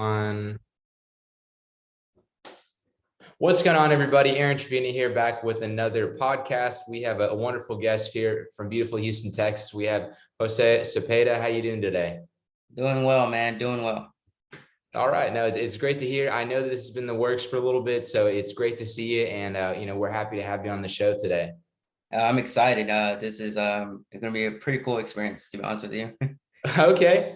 On What's going on, everybody? Aaron Trevini here, back with another podcast. We have a wonderful guest here from beautiful Houston, Texas. We have Jose Cepeda. How you doing today? Doing well, man. Doing well. All right, no, it's great to hear. I know that this has been the works for a little bit, so it's great to see you, and we're happy to have you on the show today. I'm excited. This is going to be a pretty cool experience, to be honest with you. Okay,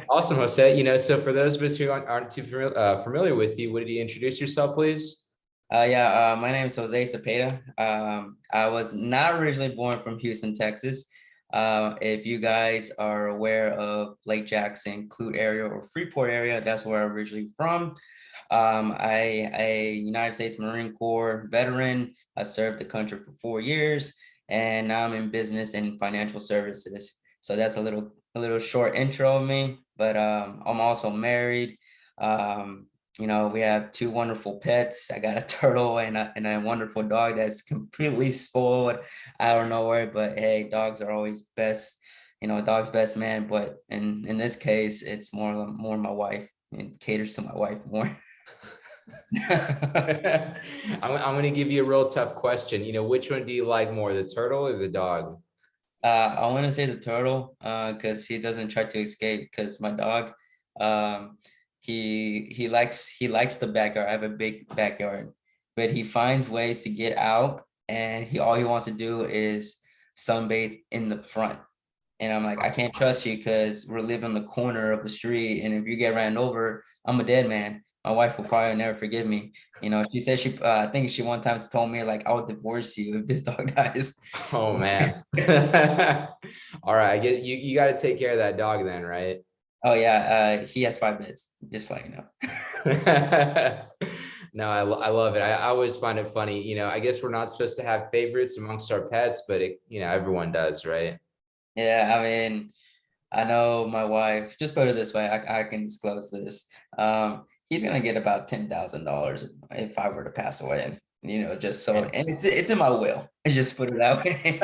awesome, Jose. So for those of us who aren't too familiar with you, would you introduce yourself, please? Yeah, my name is Jose Cepeda. I was not originally born from Houston, Texas. If you guys are aware of Lake Jackson, Clute area, or Freeport area, that's where I'm originally from. I a United States Marine Corps veteran. I served the country for 4 years, and now I'm in business and financial services. So that's a little short intro of me. But I'm also married. We have two wonderful pets. I got a turtle and a wonderful dog that's completely spoiled out of nowhere. But hey, dogs are always best. Dog's best man. But in this case, it's more my wife. It caters to my wife more. I'm going to give you a real tough question. Which one do you like more, the turtle or the dog? I want to say the turtle, because he doesn't try to escape. Because my dog, um, he likes the backyard. I have a big backyard, but he finds ways to get out, and he wants to do is sunbathe in the front. And I'm like, I can't trust you because we're living on the corner of the street, and if you get ran over, I'm a dead man. My wife will probably never forgive me. She said I think she one time told me like I would divorce you if this dog dies. Oh man. All right, I guess you got to take care of that dog then, right? Oh yeah, he has 5 beds, just like No, I love it. I always find it funny. I guess we're not supposed to have favorites amongst our pets, but everyone does, right? Yeah, I mean, I know my wife. Just put it this way, I can disclose this. He's gonna get about $10,000 if I were to pass away. Just so, and it's in my will. Just put it that way.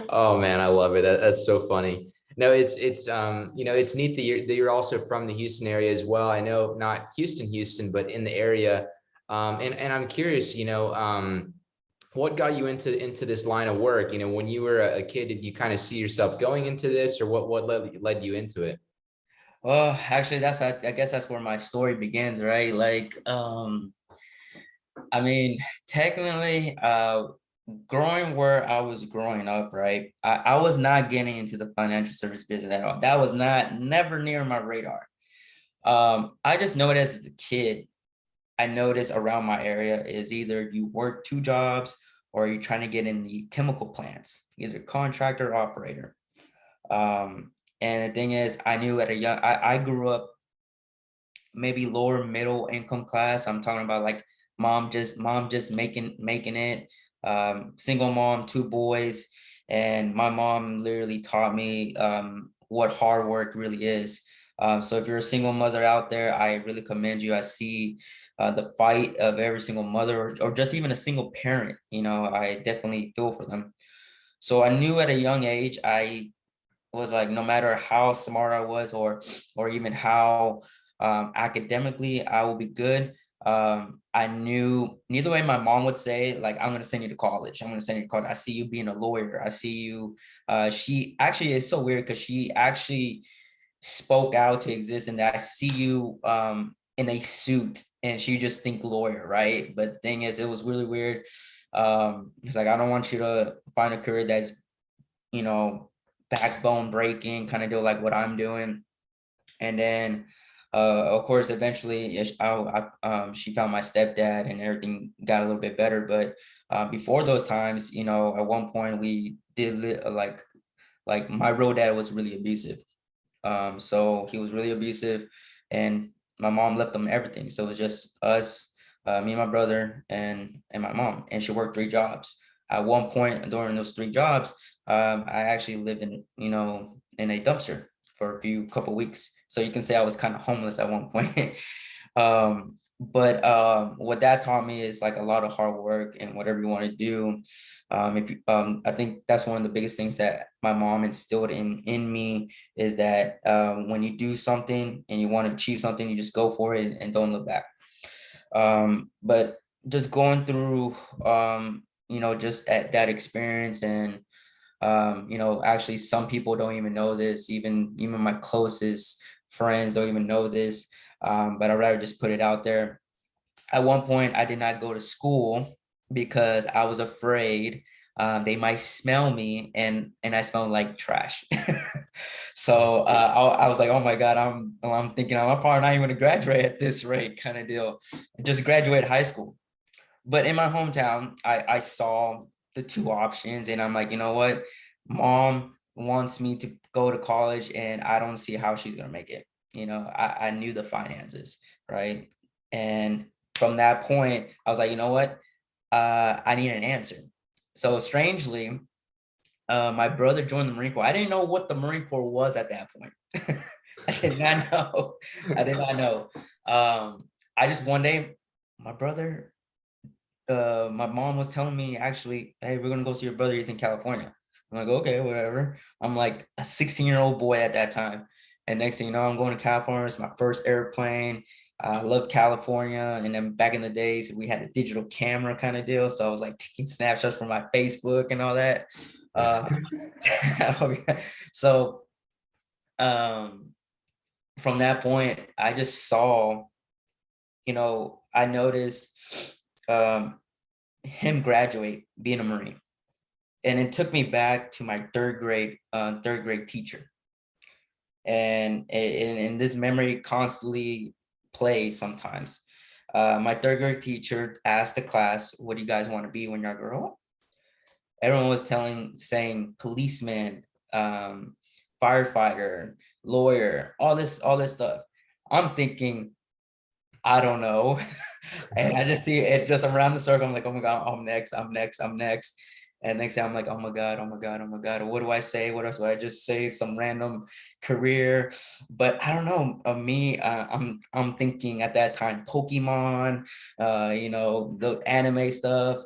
Oh man, I love it. That's so funny. No, it's neat that you're also from the Houston area as well. I know not Houston, but in the area. And I'm curious, what got you into this line of work? When you were a kid, did you kind of see yourself going into this, or what led you into it? Well, actually, I guess that's where my story begins, right? Like, I mean, technically, growing where I was growing up, right? I was not getting into the financial service business at all. That was never near my radar. I just noticed as a kid, I noticed around my area is either you work two jobs or you're trying to get in the chemical plants, either contractor or operator. And the thing is, I knew at a young, I grew up maybe lower middle income class. I'm talking about like mom just making it. Single mom, two boys, and my mom literally taught me what hard work really is. So if you're a single mother out there, I really commend you. I see the fight of every single mother, or just even a single parent. I definitely feel for them. So I knew at a young age, I was like, no matter how smart I was, or even how academically I will be good. I knew neither way my mom would say, like, I'm gonna send you to college. I'm gonna send you to college. I see you being a lawyer. I see you. She actually is so weird because she actually spoke out to exist, and I see you in a suit, and she just think lawyer, right? But the thing is, it was really weird. It's like I don't want you to find a career that's you know backbone breaking, kind of do like what I'm doing. And then, of course, eventually, she found my stepdad, and everything got a little bit better. But before those times, at one point we did like my real dad was really abusive. So he was really abusive, and my mom left him everything. So it was just us, me and my brother, and my mom. And she worked three jobs. At one point during those three jobs, I actually lived in a dumpster for a couple weeks. So you can say I was kind of homeless at one point. But what that taught me is like a lot of hard work and whatever you want to do. If you, I think that's one of the biggest things that my mom instilled in me is that when you do something and you want to achieve something, you just go for it and don't look back. But just going through, just at that experience and actually some people don't even know this, even my closest friends don't even know this. But I'd rather just put it out there. At one point, I did not go to school because I was afraid they might smell me and I smelled like trash. So I was like, oh my God, I'm thinking I'm probably not even gonna graduate at this rate kind of deal. Just graduate high school. But in my hometown, I saw the two options and I'm like, you know what? Mom wants me to go to college and I don't see how she's gonna make it. I knew the finances, right? And from that point, I was like, you know what? I need an answer. So strangely, my brother joined the Marine Corps. I didn't know what the Marine Corps was at that point. I did not know. I did not know. I just one day, my brother, my mom was telling me actually, hey, we're gonna go see your brother. He's in California. I'm like, okay, whatever. I'm like a 16-year-old boy at that time. And next thing you know, I'm going to California. It's my first airplane. I loved California. And then back in the days, we had a digital camera kind of deal. So I was like taking snapshots from my Facebook and all that. Uh, so um, from that point, I just saw, I noticed um, him graduate being a Marine. And it took me back to my third grade teacher. And this memory constantly plays sometimes. My third grade teacher asked the class, what do you guys want to be when y'all grow up? Everyone was saying policeman, firefighter, lawyer, all this stuff. I'm thinking, I don't know. And I just see it just around the circle. I'm like, oh my God, I'm next, I'm next, I'm next. And next time I'm like, oh my God, oh my God, oh my God. What do I say? What else do I just say? Some random career. But I don't know. Me, I'm thinking at that time, Pokemon, the anime stuff,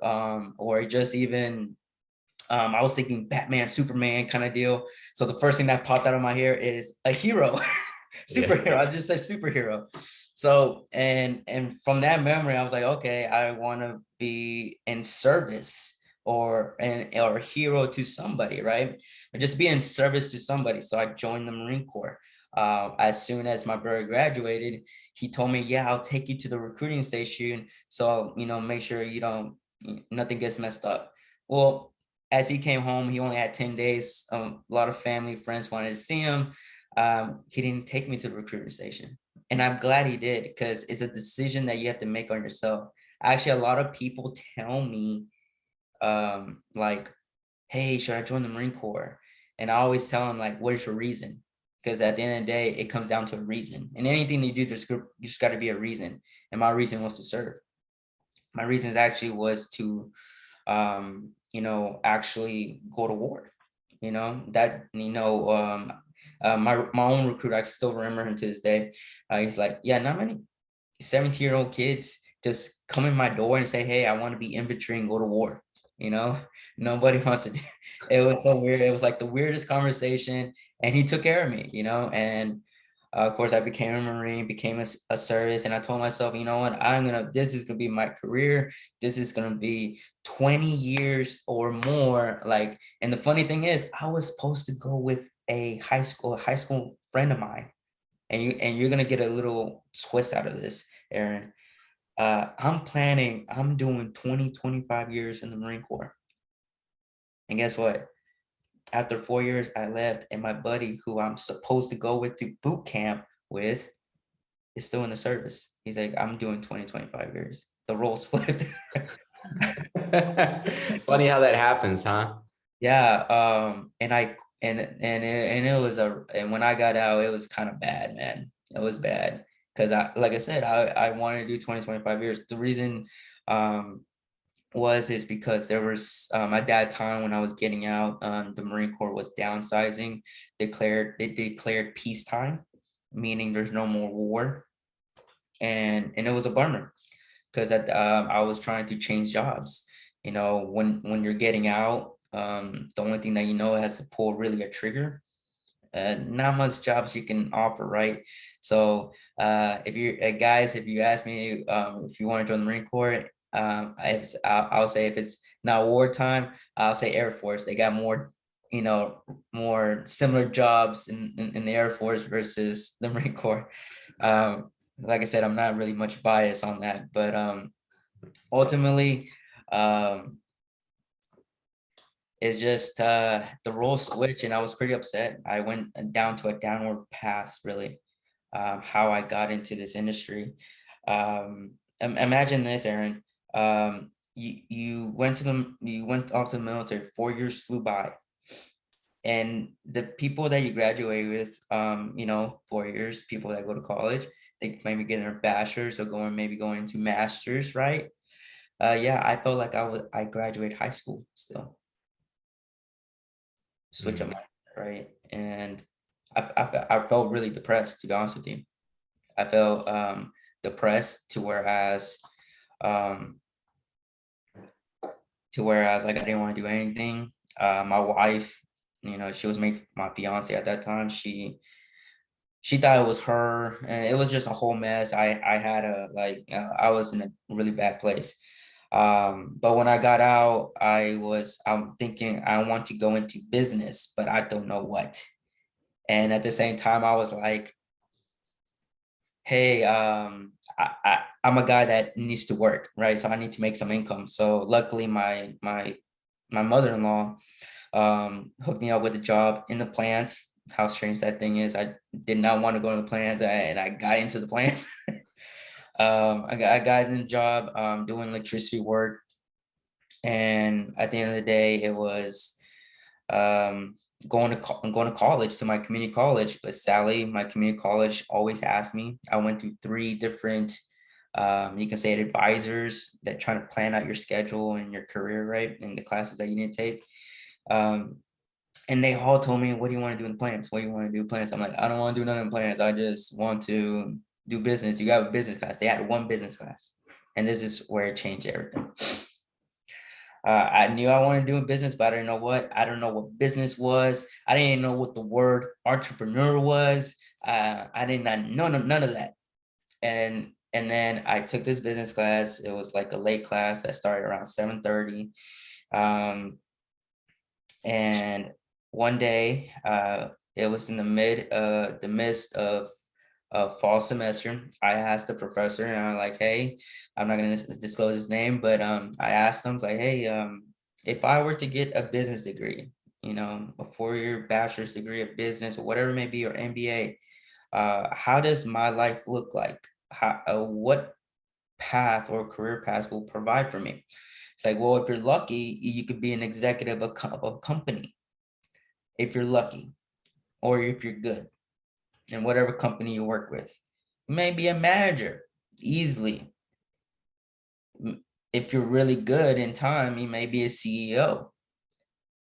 or just even I was thinking Batman, Superman kind of deal. So the first thing that popped out of my hair is a hero, superhero. I just said superhero. So and from that memory, I was like, okay, I want to be in service or a hero to somebody, right? Or just be in service to somebody. So I joined the Marine Corps. As soon as my brother graduated, he told me, yeah, I'll take you to the recruiting station. So, make sure nothing gets messed up. Well, as he came home, he only had 10 days. A lot of family, friends wanted to see him. He didn't take me to the recruiting station. And I'm glad he did because it's a decision that you have to make on yourself. Actually, a lot of people tell me, like, hey, should I join the Marine Corps? And I always tell them, like, what is your reason? Because at the end of the day, it comes down to a reason. And anything you do, you just got to be a reason. And my reason was to serve. My reasons actually was to actually go to war. My own recruiter, I still remember him to this day. He's like, yeah, not many 17-year-old kids just come in my door and say, hey, I want to be infantry and go to war. Nobody wants to. It was so weird. It was like the weirdest conversation, and he took care of me. And of course, I became a Marine, became a service, and I told myself, you know what, this is gonna be my career. This is gonna be 20 years or more. Like, and the funny thing is, I was supposed to go with a high school friend of mine, and you're gonna get a little twist out of this, Aaron. I'm doing 25 years in the Marine Corps. And guess what? After 4 years, I left, and my buddy, who I'm supposed to go with to boot camp with, is still in the service. He's like, I'm doing 25 years. The roles flipped. Funny how that happens, huh? Yeah. And it was and when I got out, it was kind of bad, man. It was bad. Because like I said, I wanted to do 25 years. The reason is because there was at that time when I was getting out, the Marine Corps was downsizing. They declared peacetime, meaning there's no more war. and it was a bummer because I was trying to change jobs. You know, when you're getting out, the only thing that you know has to pull really a trigger. Not much jobs you can offer, right? So if you guys, if you ask me if you want to join the Marine Corps, I'll say if it's not wartime, I'll say Air Force. They got more, you know, more similar jobs in the Air Force versus the Marine Corps. Like I said, I'm not really much bias on that, but ultimately, um, it's just the role switch, and I was pretty upset. I went down to a downward path, really, how I got into this industry. Imagine this, Aaron. You went off to the military, 4 years flew by, and the people that you graduate with, 4 years, people that go to college, they maybe get their bachelor's or maybe going into masters, right? Yeah, I felt like I graduated high school still. Switch of Mm. mind, right? And I felt really depressed, to be honest with you. I felt depressed um, to whereas like I didn't want to do anything. My wife, she was my fiance at that time. She thought it was her, and it was just a whole mess. I had I was in a really bad place. But when I got out, I'm thinking I want to go into business, but I don't know what. And at the same time, I was like, hey, I'm a guy that needs to work, right? So I need to make some income. So luckily, my mother-in-law hooked me up with a job in the plants. How strange that thing is. I did not want to go to the plants, and I got into the plants. I got in the job doing electricity work, and at the end of the day, it was um, going to college, to my community college. But sadly, my community college always asked me. I went through three different, you can say it, advisors that try to plan out your schedule and your career, right, and the classes that you need to take. Um, and they all told me, "What do you want to do in plants? What do you want to do in plants?" I'm like, "I don't want to do nothing in plants. I just want to do business." You got a business class. They had one business class, and this is where it changed everything. I knew I wanted to do business, but I didn't know what. I don't know what business was. I didn't know what the word entrepreneur was. I did not know none of that. And then I took this business class. It was like a late class that started around 7:30. Um, and one day, it was in the midst of fall semester. I asked the professor, and I'm like, "Hey, I'm not gonna disclose his name, but I asked him, like, hey, if I were to get a business degree, a 4-year bachelor's degree of business or whatever it may be, or MBA, how does my life look like? What path or career path will provide for me?" It's like, well, if you're lucky, you could be an executive of a company if you're lucky, or if you're good in whatever company you work with. You may be a manager easily. If you're really good in time, you may be a CEO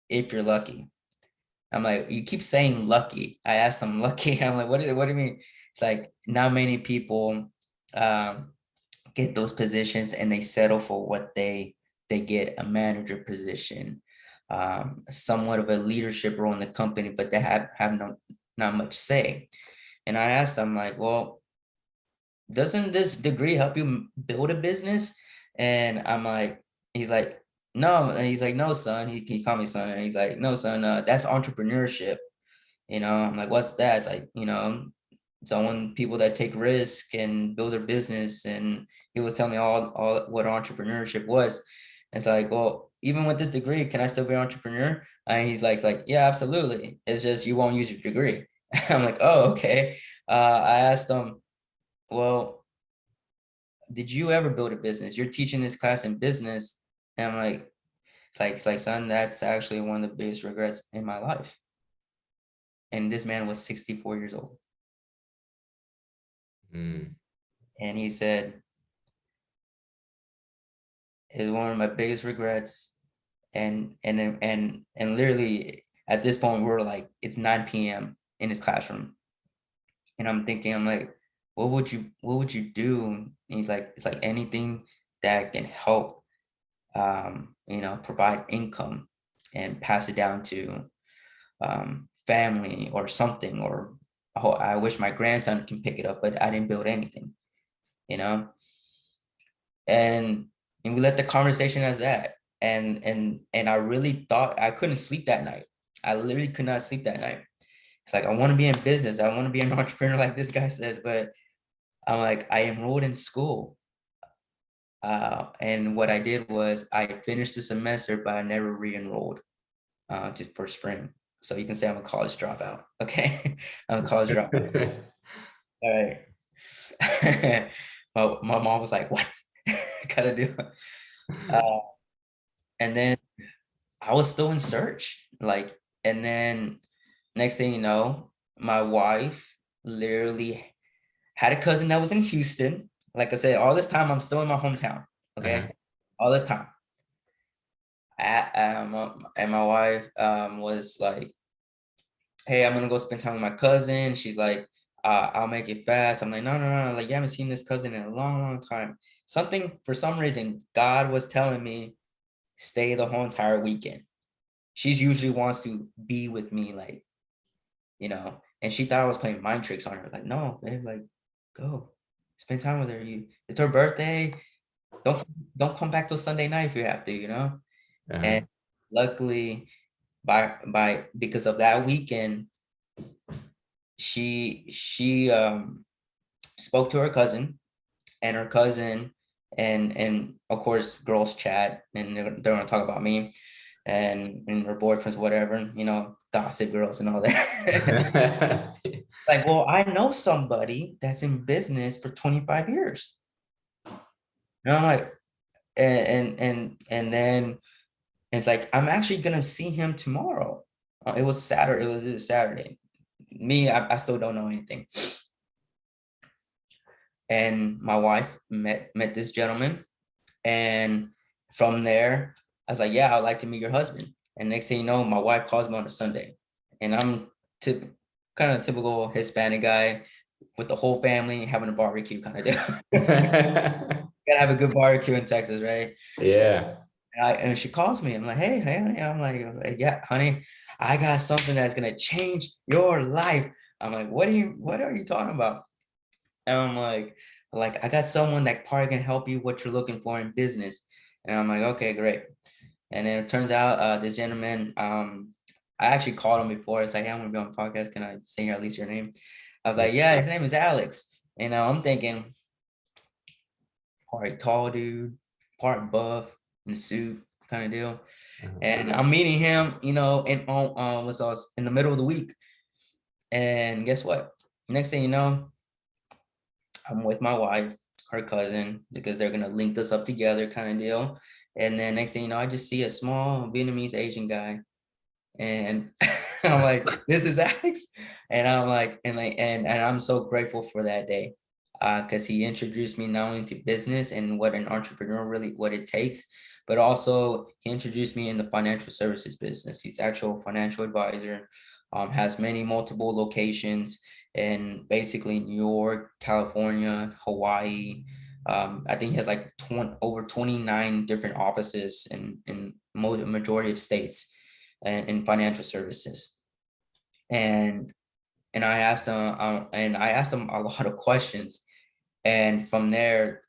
if you're lucky. I'm like, you keep saying lucky. I asked them lucky. I'm like, what do you mean? It's like not many people um, get those positions, and they settle for what they get, a manager position, somewhat of a leadership role in the company, but they have not much say. And I asked them, like, well, doesn't this degree help you build a business? And I'm like, he's like, no. And he's like, no, son. He called me son. And he's like, no, son, that's entrepreneurship. I'm like, what's that? It's like, someone, people that take risk and build their business. And he was telling me all what entrepreneurship was. And it's like, well, even with this degree, can I still be an entrepreneur? And he's like, yeah, absolutely. It's just you won't use your degree. I'm like, oh, okay. I asked him, well, did you ever build a business? You're teaching this class in business. And I'm like, it's like, son, that's actually one of the biggest regrets in my life. And this man was 64 years old. Mm. And he said, it's one of my biggest regrets. And literally at this point, we're like, it's 9 p.m. in his classroom. And I'm thinking, I'm like, what would you do? And he's like, it's like anything that can help, provide income and pass it down to family or something, or I wish my grandson can pick it up, but I didn't build anything, you know? And we let the conversation as that. And I really thought I couldn't sleep that night. I literally could not sleep that night. It's like, I want to be in business. I want to be an entrepreneur like this guy says, but I'm like, I enrolled in school. And what I did was I finished the semester, but I never re-enrolled for spring. So you can say I'm a college dropout. Okay. I'm a college dropout. All right. My mom was like, what? Gotta do. Uh, and then I was still in search. Like, and then next thing you know, my wife literally had a cousin that was in Houston. Like I said, all this time I'm still in my hometown. Okay. All this time. And my wife was like, hey, I'm gonna go spend time with my cousin. She's like, I'll make it fast. I'm like, no. Like, you haven't seen this cousin in a long, long time. For some reason, God was telling me, stay the whole entire weekend. She's usually wants to be with me, like, and she thought I was playing mind tricks on her. Like, no, babe, like, go spend time with her. It's her birthday. Don't don't come back till Sunday night if you have to. And luckily, because of that weekend, she spoke to her cousin, and her cousin, and of course girls chat, and they're gonna talk about me and her boyfriends, whatever, gossip girls and all that. Like, well, I know somebody that's in business for 25 years. And I'm like, and then it's like, I'm actually gonna see him tomorrow. It was Saturday. It was Saturday. Me, I still don't know anything. And my wife met this gentleman, and from there, I was like, yeah, I'd like to meet your husband. And next thing you know, my wife calls me on a Sunday, and I'm kind of typical Hispanic guy with the whole family having a barbecue kind of deal. Gotta have a good barbecue in Texas, right? Yeah. And she calls me. I'm like, hey, honey. I'm like, yeah, honey, I got something that's gonna change your life. I'm like, what are you talking about? And I'm like, I got someone that probably can help you what you're looking for in business. And I'm like, okay, great. And then it turns out this gentleman, I actually called him before. It's like, hey, I'm gonna be on the podcast. Can I say at least your name? I was like, yeah, his name is Alex. And I'm thinking, part tall dude, part buff in a suit kind of deal. And I'm meeting him, was in the middle of the week. And guess what? Next thing you know, I'm with my wife, her cousin, because they're gonna link us up together, kind of deal. And then next thing you know, I just see a small Vietnamese Asian guy, and I'm like, "This is Alex," and I'm like, and I'm so grateful for that day, because he introduced me not only to business and what an entrepreneur really what it takes, but also he introduced me in the financial services business. He's actual financial advisor, has many multiple locations in basically New York, California, Hawaii. I think he has like over 29 different offices in majority of states and in financial services. And I asked him a lot of questions. And from there,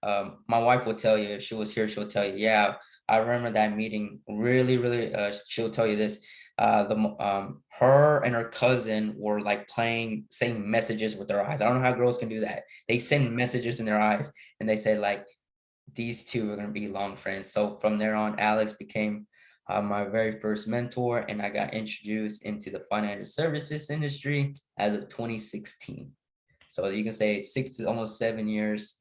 my wife will tell you, if she was here, she'll tell you, yeah, I remember that meeting really, really, she'll tell you this. Her and her cousin were like saying messages with their eyes. I don't know how girls can do that. They send messages in their eyes, and they say like, these two are going to be long friends. So from there on, Alex became my very first mentor, and I got introduced into the financial services industry as of 2016. So you can say 6 to almost 7 years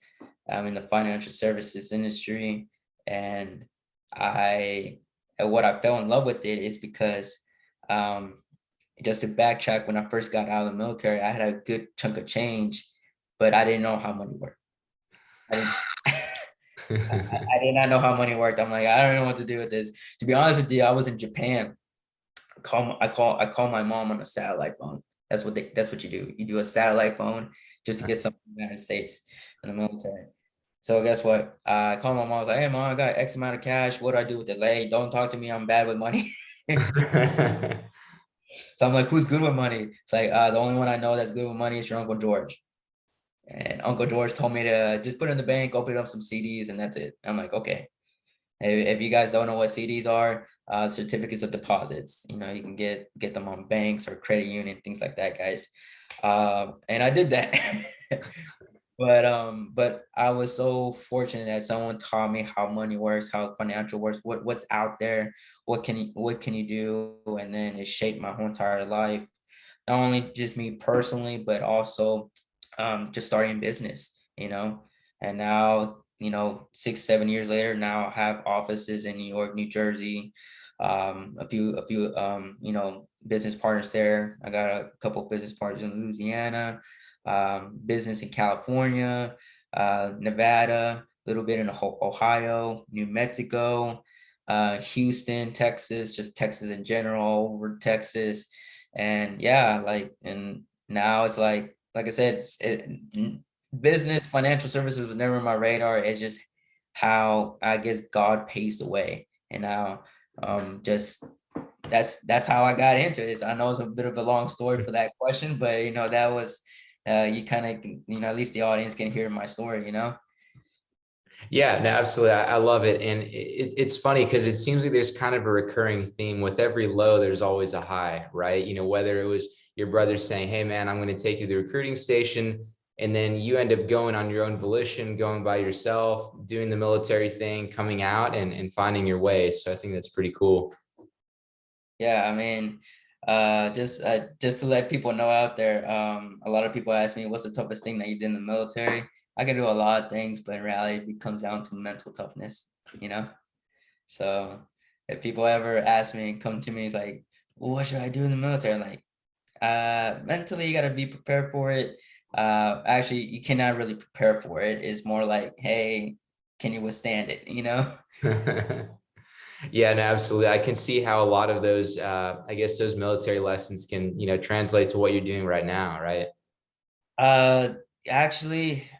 in the financial services industry. And what I fell in love with it is because just to backtrack, when I first got out of the military, I had a good chunk of change, but I didn't know how money worked. I did not know how money worked. I'm like, I don't know what to do with this. To be honest with you, I was in Japan. I call my mom on a satellite phone. That's what you do. You do a satellite phone, just to get something in the United States in the military. So guess what? I called my mom. I was like, "Hey, mom, I got X amount of cash. What do I do with it? Like, don't talk to me. I'm bad with money." So I'm like, "Who's good with money?" It's like, the only one I know that's good with money is your Uncle George. And Uncle George told me to just put it in the bank, open up some CDs, and that's it. I'm like, okay. If you guys don't know what CDs are, certificates of deposits, you can get them on banks or credit union, things like that, guys. And I did that. But I was so fortunate that someone taught me how money works, how financial works, what's out there, what can you do, and then it shaped my whole entire life. Not only just me personally, but also just starting business, and now 6 7 years later, now I have offices in New York, New Jersey, a few business partners there. I got a couple of business partners in Louisiana, business in California, Nevada, a little bit in Ohio, New Mexico, Houston, Texas, just Texas in general, over Texas. And yeah, and now it's like I said, business, financial services was never on my radar. It's just how I guess God pays the way. And now just that's how I got into it. I know it's a bit of a long story for that question, but that was you kind of at least the audience can hear my story. Yeah, no, absolutely. I love it. And it's funny because it seems like there's kind of a recurring theme with every low, there's always a high, right? Whether it was your brother saying, hey, man, I'm going to take you to the recruiting station. And then you end up going on your own volition, going by yourself, doing the military thing, coming out and finding your way. So I think that's pretty cool. Yeah, I mean, just to let people know out there, a lot of people ask me, what's the toughest thing that you did in the military? I can do a lot of things, but in reality, it comes down to mental toughness, you know? So if people ever ask me and come to me, it's like, well, what should I do in the military? I'm like, mentally, you got to be prepared for it. Actually, you cannot really prepare for it. It's more like, hey, can you withstand it? Yeah, no, absolutely. I can see how a lot of those, I guess those military lessons can, translate to what you're doing right now, right? Uh, Actually,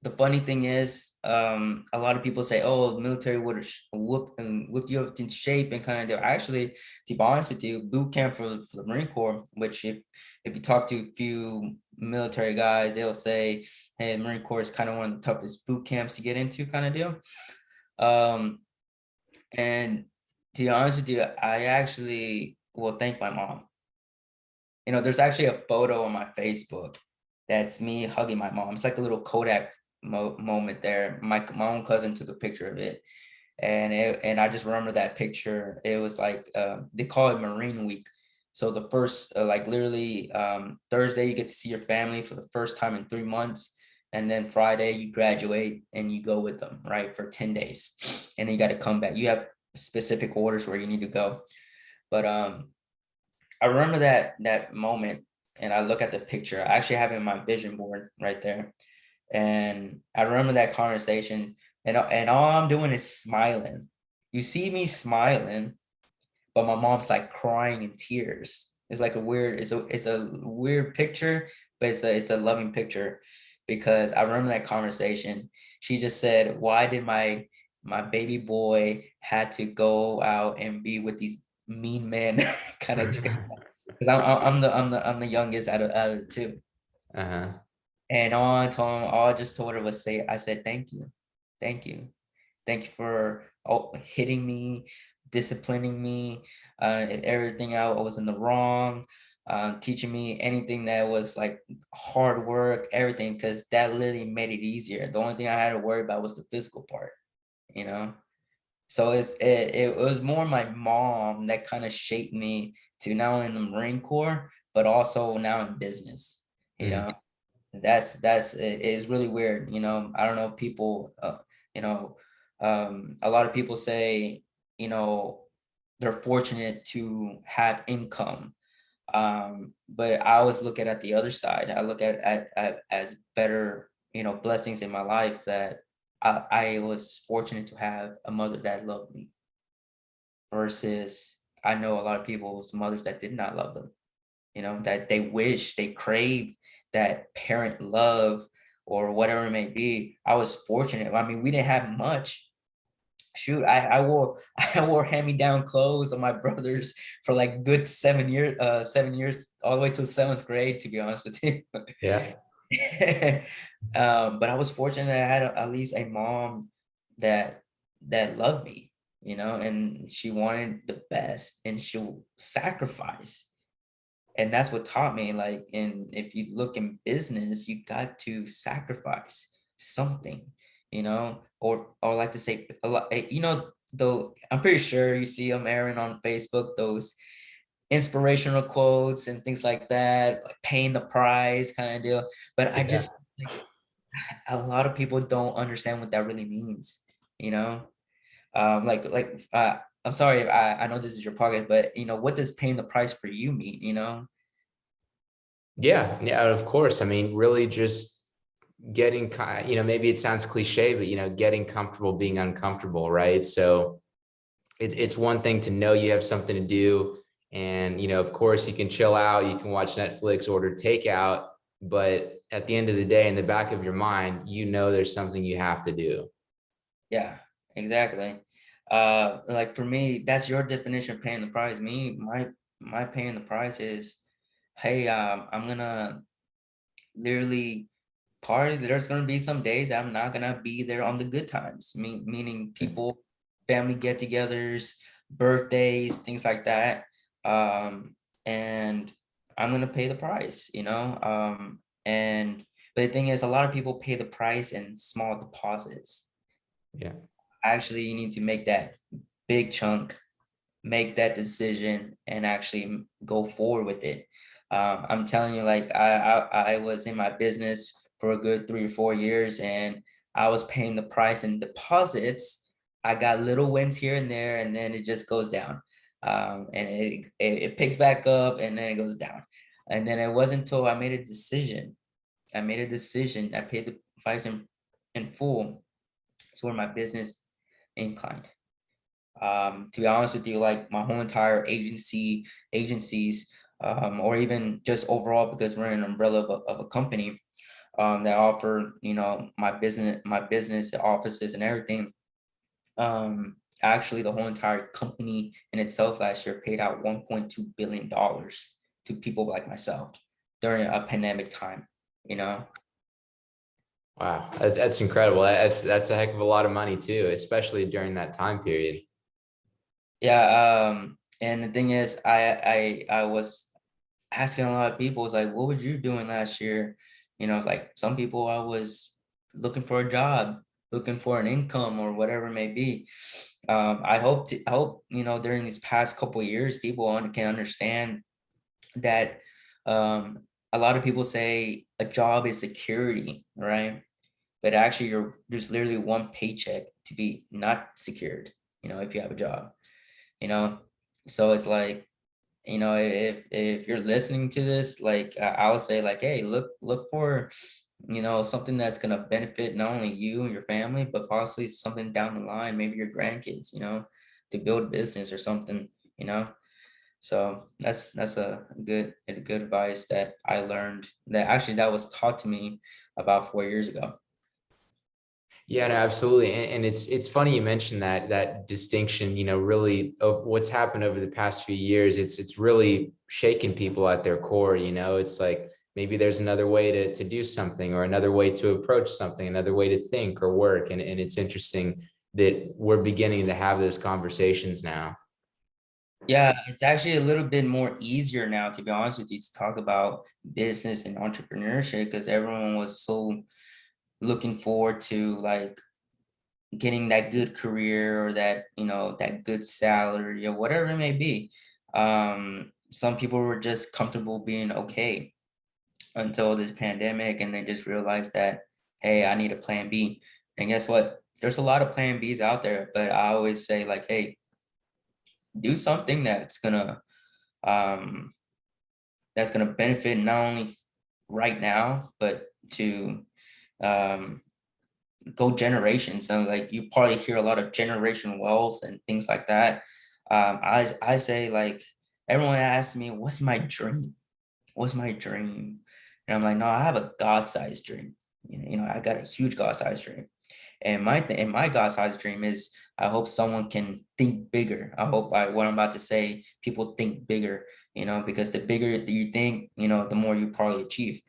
the funny thing is, a lot of people say, "Oh, the military would have whipped you up in shape and kind of." Actually, to be honest with you, boot camp for the Marine Corps, which if you talk to a few military guys, they'll say, "Hey, the Marine Corps is kind of one of the toughest boot camps to get into," kind of deal. Um, and to be honest with you, I actually will thank my mom. There's actually a photo on my Facebook that's me hugging my mom. It's like a little Kodak moment there. My own cousin took a picture of it, and I just remember that picture. It was like they call it Marine Week. So the first like literally Thursday you get to see your family for the first time in 3 months, and then Friday you graduate and you go with them, right, for 10 days, and then you got to come back. You have specific orders where you need to go, but I remember that moment, and I look at the picture. I actually have it in my vision board right there, and I remember that conversation, and all I'm doing is smiling. You see me smiling, but my mom's like crying in tears. It's like it's a weird picture, but it's a loving picture, because I remember that conversation. She just said, "Why did my baby boy had to go out and be with these mean men?" Kind of, because I'm the youngest out of the two. Uh-huh. And all I just told her was I said, "Thank you. Thank you. Thank you for hitting me, disciplining me, everything I was in the wrong, teaching me anything that was like hard work, everything, because that literally made it easier. The only thing I had to worry about was the physical part, you know? So it was more my mom that kind of shaped me to not only in the Marine Corps, but also now in business, you Mm. know? That's it is really weird. I don't know, people, you know a lot of people say, you know they're fortunate to have income, but I always look at the other side. I look at as better, blessings in my life, that I was fortunate to have a mother that loved me, versus I know a lot of people's mothers that did not love them, that they wish, they crave that parent love or whatever it may be. I was fortunate. I mean, we didn't have much. Shoot, I wore I wore hand-me-down clothes on my brothers for like good 7 years, 7 years, all the way to seventh grade, to be honest with you. Yeah. But I was fortunate that I had at least a mom that loved me, and she wanted the best, and she'll sacrifice. And that's what taught me, like, and if you look in business, you got to sacrifice something, or like to say a lot, though I'm pretty sure you see them airing on Facebook, those inspirational quotes and things like that, like paying the price kind of deal. But I Yeah. just, like, a lot of people don't understand what that really means, you know? I'm sorry, I know this is your podcast, but what does paying the price for you mean? Yeah. Yeah. Of course. I mean, really just getting, maybe it sounds cliche, but, getting comfortable being uncomfortable, right? So it's one thing to know you have something to do. And, of course, you can chill out, you can watch Netflix, order takeout. But at the end of the day, in the back of your mind, there's something you have to do. Yeah, exactly. Like for me, that's your definition of paying the price. Me, my paying the price is, hey, I'm gonna literally party. There's gonna be some days I'm not gonna be there on the good times. Meaning people, family get-togethers, birthdays, things like that. And I'm gonna pay the price. And but the thing is, a lot of people pay the price in small deposits. Yeah. Actually, you need to make that big chunk, make that decision, and actually go forward with it. I'm telling you, like I was in my business for a good 3 or 4 years, and I was paying the price in deposits. I got little wins here and there, and then it just goes down, and it picks back up, and then it goes down, and then it wasn't until I made a decision. I paid the price in full. It's where my business inclined. To be honest with you, like my whole entire agencies, or even just overall, because we're an umbrella of a company that offer, my business offices and everything. Actually, the whole entire company in itself last year paid out $1.2 billion to people like myself during a pandemic time. You know, Wow. That's incredible. That's a heck of a lot of money too, especially during that time period. yeah. And the thing is, I was asking a lot of people, it's like, what was you doing last year? Like some people, I was looking for a job, looking for an income or whatever it may be. I hope, during these past couple of years, people can understand that a lot of people say a job is security, right? But actually you're just literally one paycheck to be not secured, if you have a job, you know? So it's like, if you're listening to this, like I would say, like, hey, look for, something that's gonna benefit not only you and your family, but possibly something down the line, maybe your grandkids, to build business or something, you know. So that's a good advice that I learned, that was taught to me about 4 years ago. Yeah, no, absolutely. And it's funny you mentioned that distinction, really of what's happened over the past few years. It's really shaken people at their core, it's like maybe there's another way to do something or another way to approach something, another way to think or work. And it's interesting that we're beginning to have those conversations now. Yeah, it's actually a little bit more easier now, to be honest with you, to talk about business and entrepreneurship, because everyone was so looking forward to, like, getting that good career, or that good salary, or whatever it may be. Some people were just comfortable being okay until this pandemic, and they just realized that, hey, I need a plan B. And guess what? There's a lot of plan Bs out there, but I always say, like, hey, do something um that's gonna benefit not only right now, but to um go generations. And like you probably hear a lot of generational wealth and things like that. I say, like, everyone asks me, what's my dream? What's my dream? And I'm like, no, I have a God-sized dream. I got a huge God-sized dream. And my God-sized dream is, I hope someone can think bigger. I hope what I'm about to say, people think bigger, because the bigger you think, the more you probably achieve.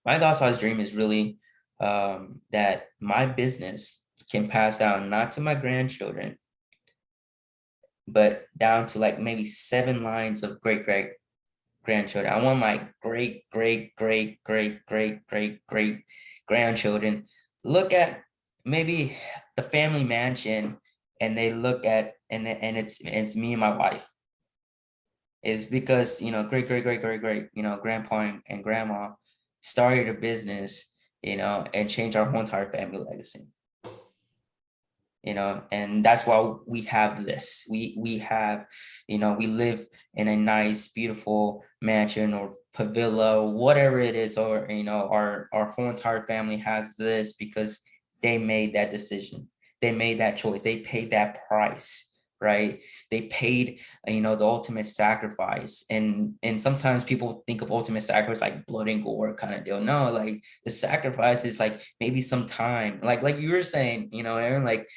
My God-sized dream is really that my business can pass down not to my grandchildren, but down to like maybe 7 lines of great grandchildren. I want my great great great great great great great grandchildren look at maybe the family mansion, and they look at, and it's me and my wife. Is because great great great great great grandpa and grandma started a business, and changed our whole entire family legacy. And that's why we have this. We have, we live in a nice, beautiful mansion or pavilla, whatever it is, or our whole entire family has this because they made that decision. They made that choice. They paid that price, right? They paid, the ultimate sacrifice. And sometimes people think of ultimate sacrifice like blood and gore kind of deal. No, like the sacrifice is like maybe some time, like you were saying, Aaron, like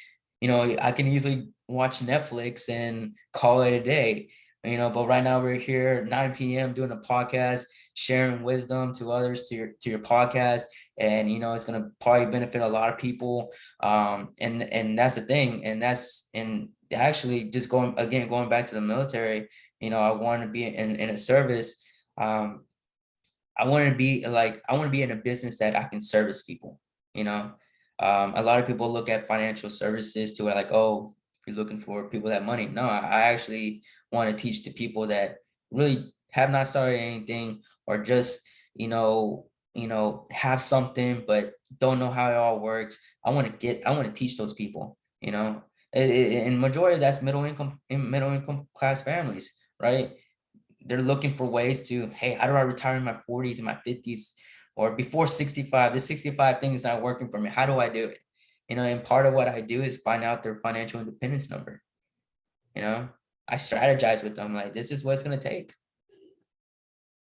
I can easily watch Netflix and call it a day, but right now we're here at 9 p.m. doing a podcast, sharing wisdom to others, to your podcast. And, it's going to probably benefit a lot of people. And that's the thing. And actually just going back to the military, I want to be in a service. I want to be in a business that I can service people, a lot of people look at financial services to like, oh, you're looking for people that money. No, I actually want to teach to people that really have not started anything, or just, have something, but don't know how it all works. I want to teach those people, and majority of that's middle income class families, right? They're looking for ways to, hey, how do I retire in my 40s and my 50s, or before 65? This 65 thing is not working for me. How do I do it? And part of what I do is find out their financial independence number. I strategize with them, like, this is what it's going to take.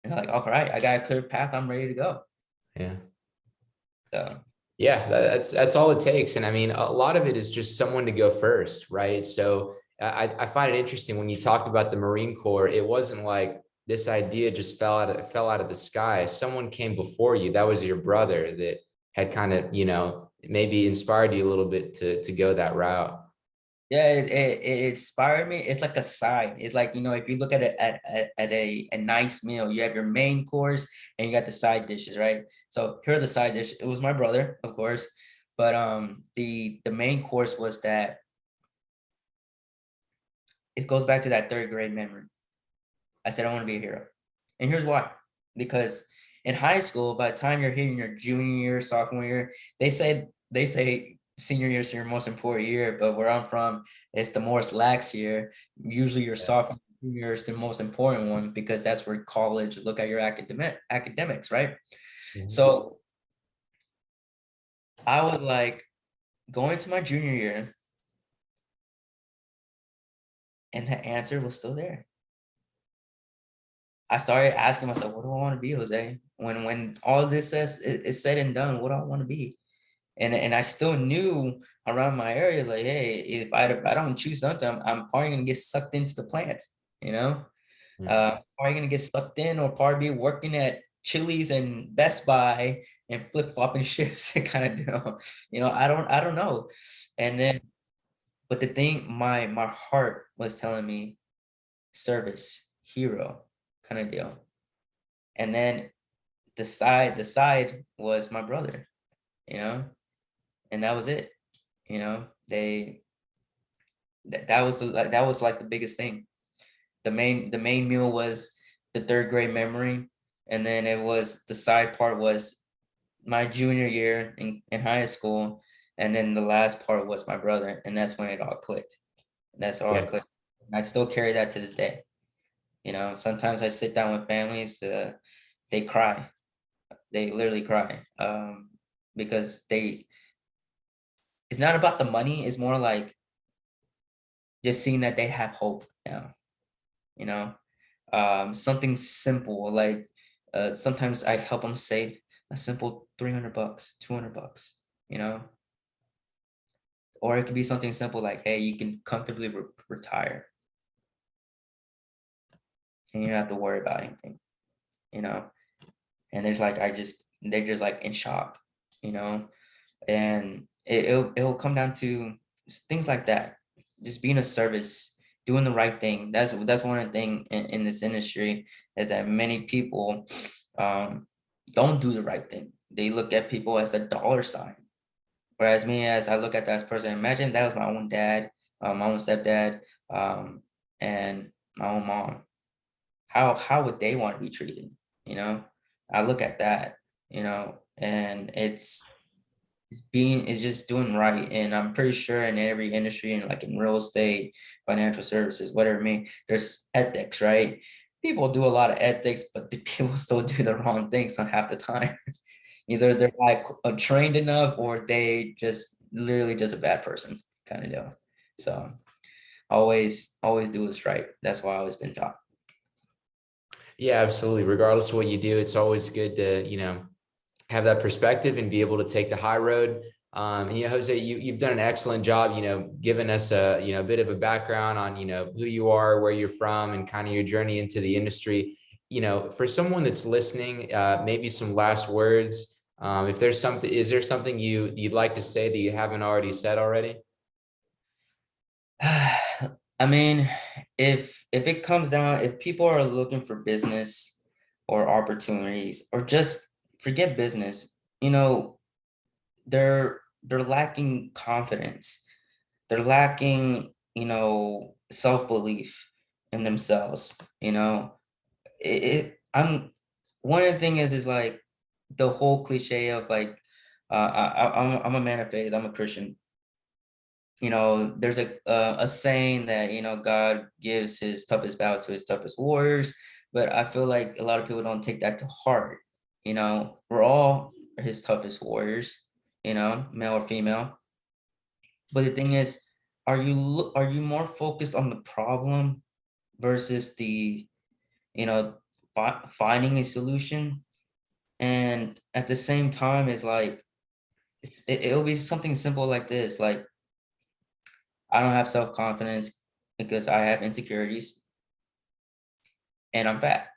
And they're like, all right, I got a clear path. I'm ready to go. Yeah. So Yeah, that's all it takes. And I mean, a lot of it is just someone to go first, right? So I find it interesting when you talked about the Marine Corps. It wasn't like this idea just fell out of the sky. Someone came before you. That was your brother that had kind of, maybe inspired you a little bit to go that route. yeah, it inspired me. It's like a side. It's like, if you look at it at a nice meal, you have your main course and you got the side dishes, right? So here are the side dishes. It was my brother, of course, but the main course was that it goes back to that 3rd grade memory. I said I want to be a hero, and here's why. Because in high school, by the time you're hitting your junior year, sophomore year, they say senior year is your most important year, but where I'm from, it's the most lax year. Usually your sophomore year is the most important one, because that's where college look at your academics, right? Mhm. So I was like going to my junior year, and the answer was still there. I started asking myself, what do I want to be, Jose? When all this is said and done, what do I want to be? And I still knew around my area, like, hey, if I don't choose something, I'm probably gonna get sucked into the plants, probably gonna get sucked in, or probably be working at Chili's and Best Buy and flip flopping shifts kind of deal. I don't know. And then, but the thing, my heart was telling me service, hero kind of deal. And then the side was my brother, and that was it. They that was that was like the biggest thing. The main meal was the 3rd grade memory, and then it was the side part was my junior year in high school, and then the last part was my brother, and that's when it all clicked. That's all it Yeah. clicked. And I still carry that to this day. Sometimes I sit down with families, they cry. They literally cry, because it's not about the money. It's more like just seeing that they have hope now, something simple like Sometimes I help them save a simple $300, $200, you know, or it could be something simple like, hey, you can comfortably retire and you don't have to worry about anything, you know. And there's like, they're just like in shock, you know, and it'll come down to things like that, just being a service, doing the right thing. That's one of the thing in this industry is that many people um, don't do the right thing. They look at people as a dollar sign. Whereas me, as I look at that as person, imagine that was my own dad, my own stepdad, um, and my own mom. How would they want to be treated? You know, I look at that, you know, and it's just doing right. And I'm pretty sure in every industry, and like in real estate, financial services, whatever it may, there's ethics, right? People do a lot of ethics, but the people still do the wrong things on half the time. Either they're like trained enough or they just literally just a bad person kind of deal. So always do what's right. That's why I always been taught. Yeah, absolutely. Regardless of what you do, it's always good to, have that perspective and be able to take the high road. And Jose, you've done an excellent job, giving us a bit of a background on who you are, where you're from, and kind of your journey into the industry. For someone that's listening, maybe some last words. If there's something, is there something you'd like to say that you haven't already said already? I mean, if it comes down, if people are looking for business or opportunities or just forget business, they're lacking confidence. They're lacking, self-belief in themselves, I'm one of the thing is like the whole cliche of like I'm a man of faith, I'm a Christian. There's a saying that God gives his toughest battles to his toughest warriors, but I feel like a lot of people don't take that to heart. We're all his toughest warriors, male or female. But the thing is, are you more focused on the problem versus the finding a solution? And at the same time, it's like it'll be something simple like this, like I don't have self-confidence because I have insecurities and I'm fat.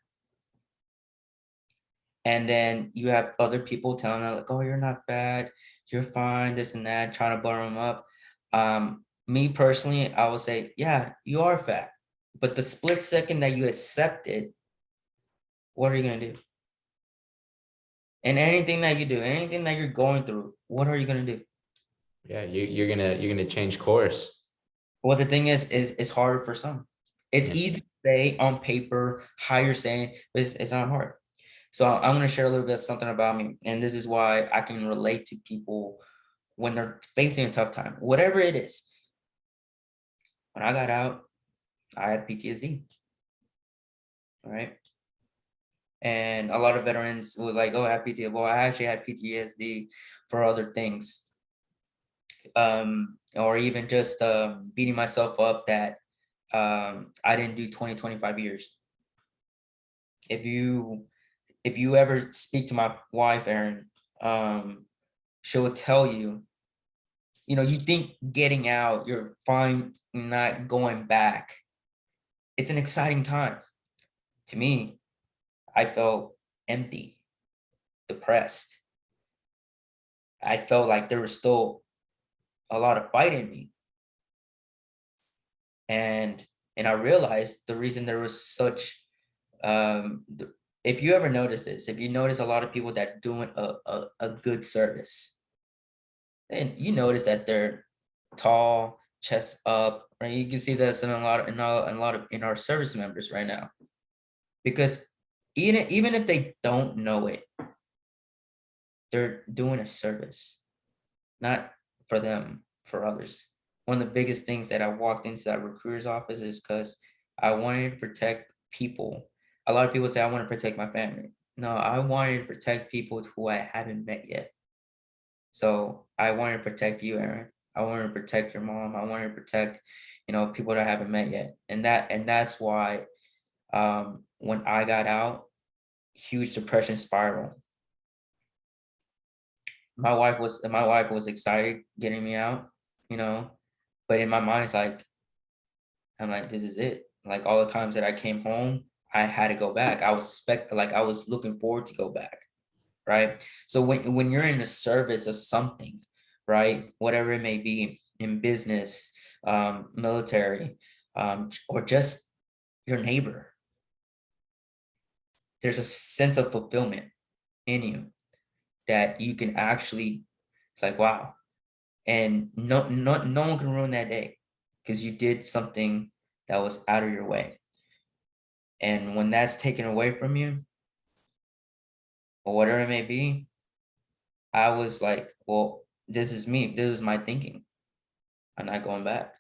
And then you have other people telling them like, oh, you're not fat, you're fine, this and that, trying to butter them up. Me personally, I would say, yeah, you are fat. But the split second that you accept it, what are you gonna do? And anything that you do, anything that you're going through, what are you gonna do? Yeah, you're gonna change course. Well, the thing is it's harder for some. It's Yeah. easy to say on paper how you're saying, but it's not hard. So I'm going to share a little bit of something about me, and this is why I can relate to people when they're facing a tough time, whatever it is. When I got out, I had PTSD. All right. And a lot of veterans were like, oh, I have PTSD. Well, I actually had PTSD for other things. Or even just beating myself up that I didn't do 20, 25 years. If you ever speak to my wife, Erin, she will tell you, you think getting out, you're fine, not going back. It's an exciting time. To me, I felt empty, depressed. I felt like there was still a lot of fight in me. And I realized the reason there was such if you ever notice this, if you notice a lot of people that doing a good service, and you notice that they're tall, chest up, right? You can see this in a lot of in our service members right now, because even if they don't know it, they're doing a service, not for them, for others. One of the biggest things that I walked into that recruiter's office is because I wanted to protect people. A lot of people say I want to protect my family. No, I wanted to protect people who I haven't met yet. So I wanted to protect you, Erin. I wanted to protect your mom. I wanted to protect, people that I haven't met yet. And that's why when I got out, huge depression spiral. My wife was excited getting me out, you know, but in my mind, it's like, I'm like, this is it. Like all the times that I came home, I had to go back. I was looking forward to go back, right? So when you're in the service of something, right, whatever it may be, in business, military, or just your neighbor, there's a sense of fulfillment in you that you can actually, it's like, wow. And no one can ruin that day because you did something that was out of your way. And when that's taken away from you, or whatever it may be, I was like, well, this is me. This is my thinking. I'm not going back.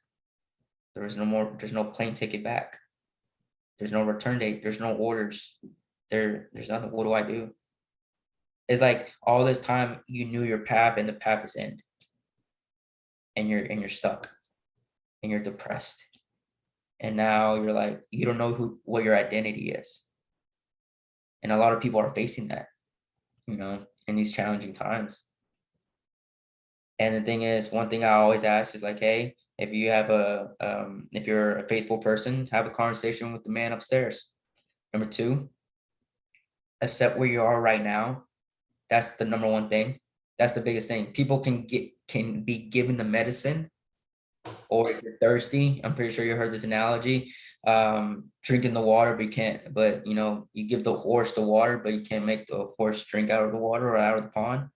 There's no plane ticket back. There's no return date. There's no orders. There's nothing. What do I do? It's like all this time you knew your path and the path is end. And you're stuck and you're depressed. And now you're like, you don't know what your identity is. And a lot of people are facing that, in these challenging times. And the thing is, one thing I always ask is like, hey, if you're a faithful person, have a conversation with the man upstairs. Number two, accept where you are right now. That's the number one thing. That's the biggest thing. People can be given the medicine, or if you're thirsty, I'm pretty sure you heard this analogy, drinking the water, but you give the horse the water, but you can't make the horse drink out of the water or out of the pond.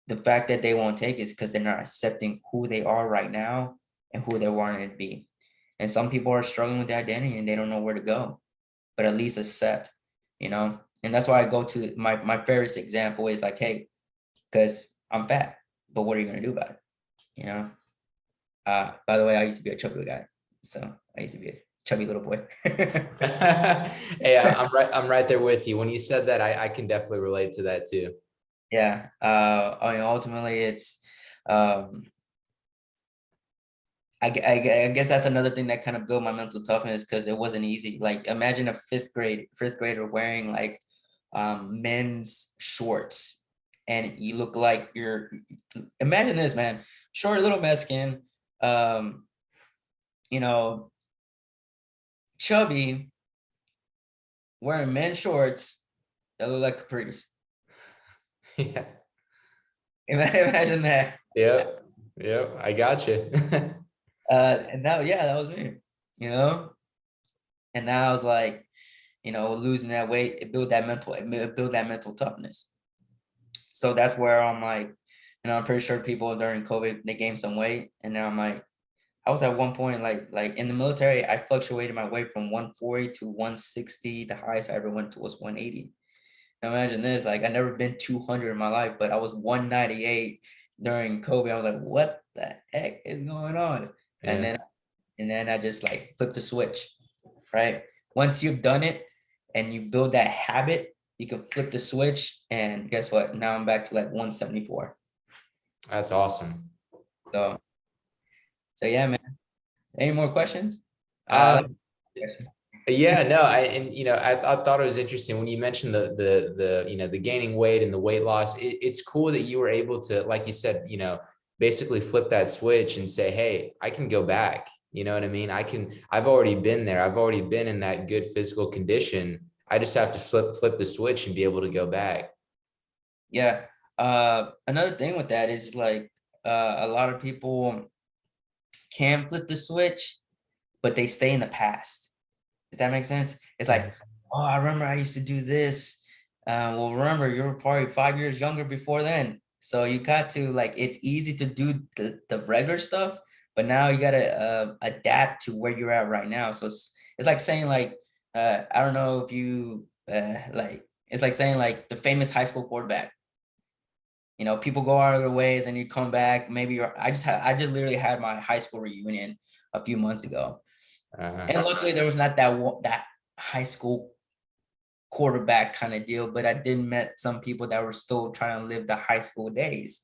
The fact that they won't take is because they're not accepting who they are right now and who they're wanting to be. And some people are struggling with the identity and they don't know where to go, but at least accept, and that's why I go to my favorite example is like, hey, because I'm fat, but what are you going to do about it? By the way, I used to be a chubby guy. So I used to be a chubby little boy. Hey, I'm right there with you. When you said that, I can definitely relate to that too. Yeah. I mean, ultimately it's, I guess that's another thing that kind of built my mental toughness, because it wasn't easy. Like imagine a fifth grader wearing like men's shorts, and you look like imagine this, man, short little Mexican, chubby, wearing men's shorts that look like capris. Yeah. Imagine that. Yep. I got you. And now, yeah, that was me, and now I was like, losing that weight, it built that mental toughness. So that's where I'm like, I'm pretty sure people during COVID, they gained some weight. And now I'm like, I was at one point, like in the military, I fluctuated my weight from 140 to 160. The highest I ever went to was 180. Now imagine this, like I never been 200 in my life, but I was 198 during COVID. I was like, what the heck is going on? Yeah. And then I just like flipped the switch, right? Once you've done it and you build that habit, you can flip the switch, and guess what? Now I'm back to like 174. That's awesome. So yeah, man. Any more questions? Yeah, no, I thought it was interesting when you mentioned the gaining weight and the weight loss. It's cool that you were able to, like you said, basically flip that switch and say, hey, I can go back. You know what I mean? I've already been there. I've already been in that good physical condition. I just have to flip the switch and be able to go back. Yeah. Another thing with that is like, a lot of people can flip the switch, but they stay in the past. Does that make sense? It's like, oh, I remember I used to do this. Well, remember, you were probably 5 years younger before then. So you got to, like, it's easy to do the regular stuff, but now you got to adapt to where you're at right now. So it's like saying like, I don't know if you, it's like saying like the famous high school quarterback. People go out of their ways and you come back. Maybe I just literally had my high school reunion a few months ago. And luckily there was not that high school quarterback kind of deal, but I did met some people that were still trying to live the high school days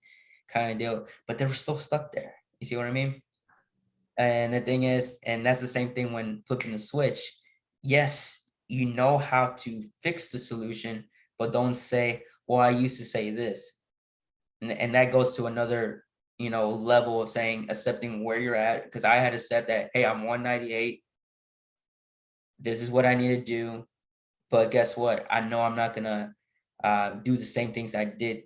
kind of deal, but they were still stuck there. You see what I mean? And the thing is, and that's the same thing when flipping the switch. Yes, you know how to fix the solution, but don't say, well, I used to say this. And that goes to another, level of saying, accepting where you're at. Because I had to accept that, hey, I'm 198. This is what I need to do. But guess what? I know I'm not gonna do the same things I did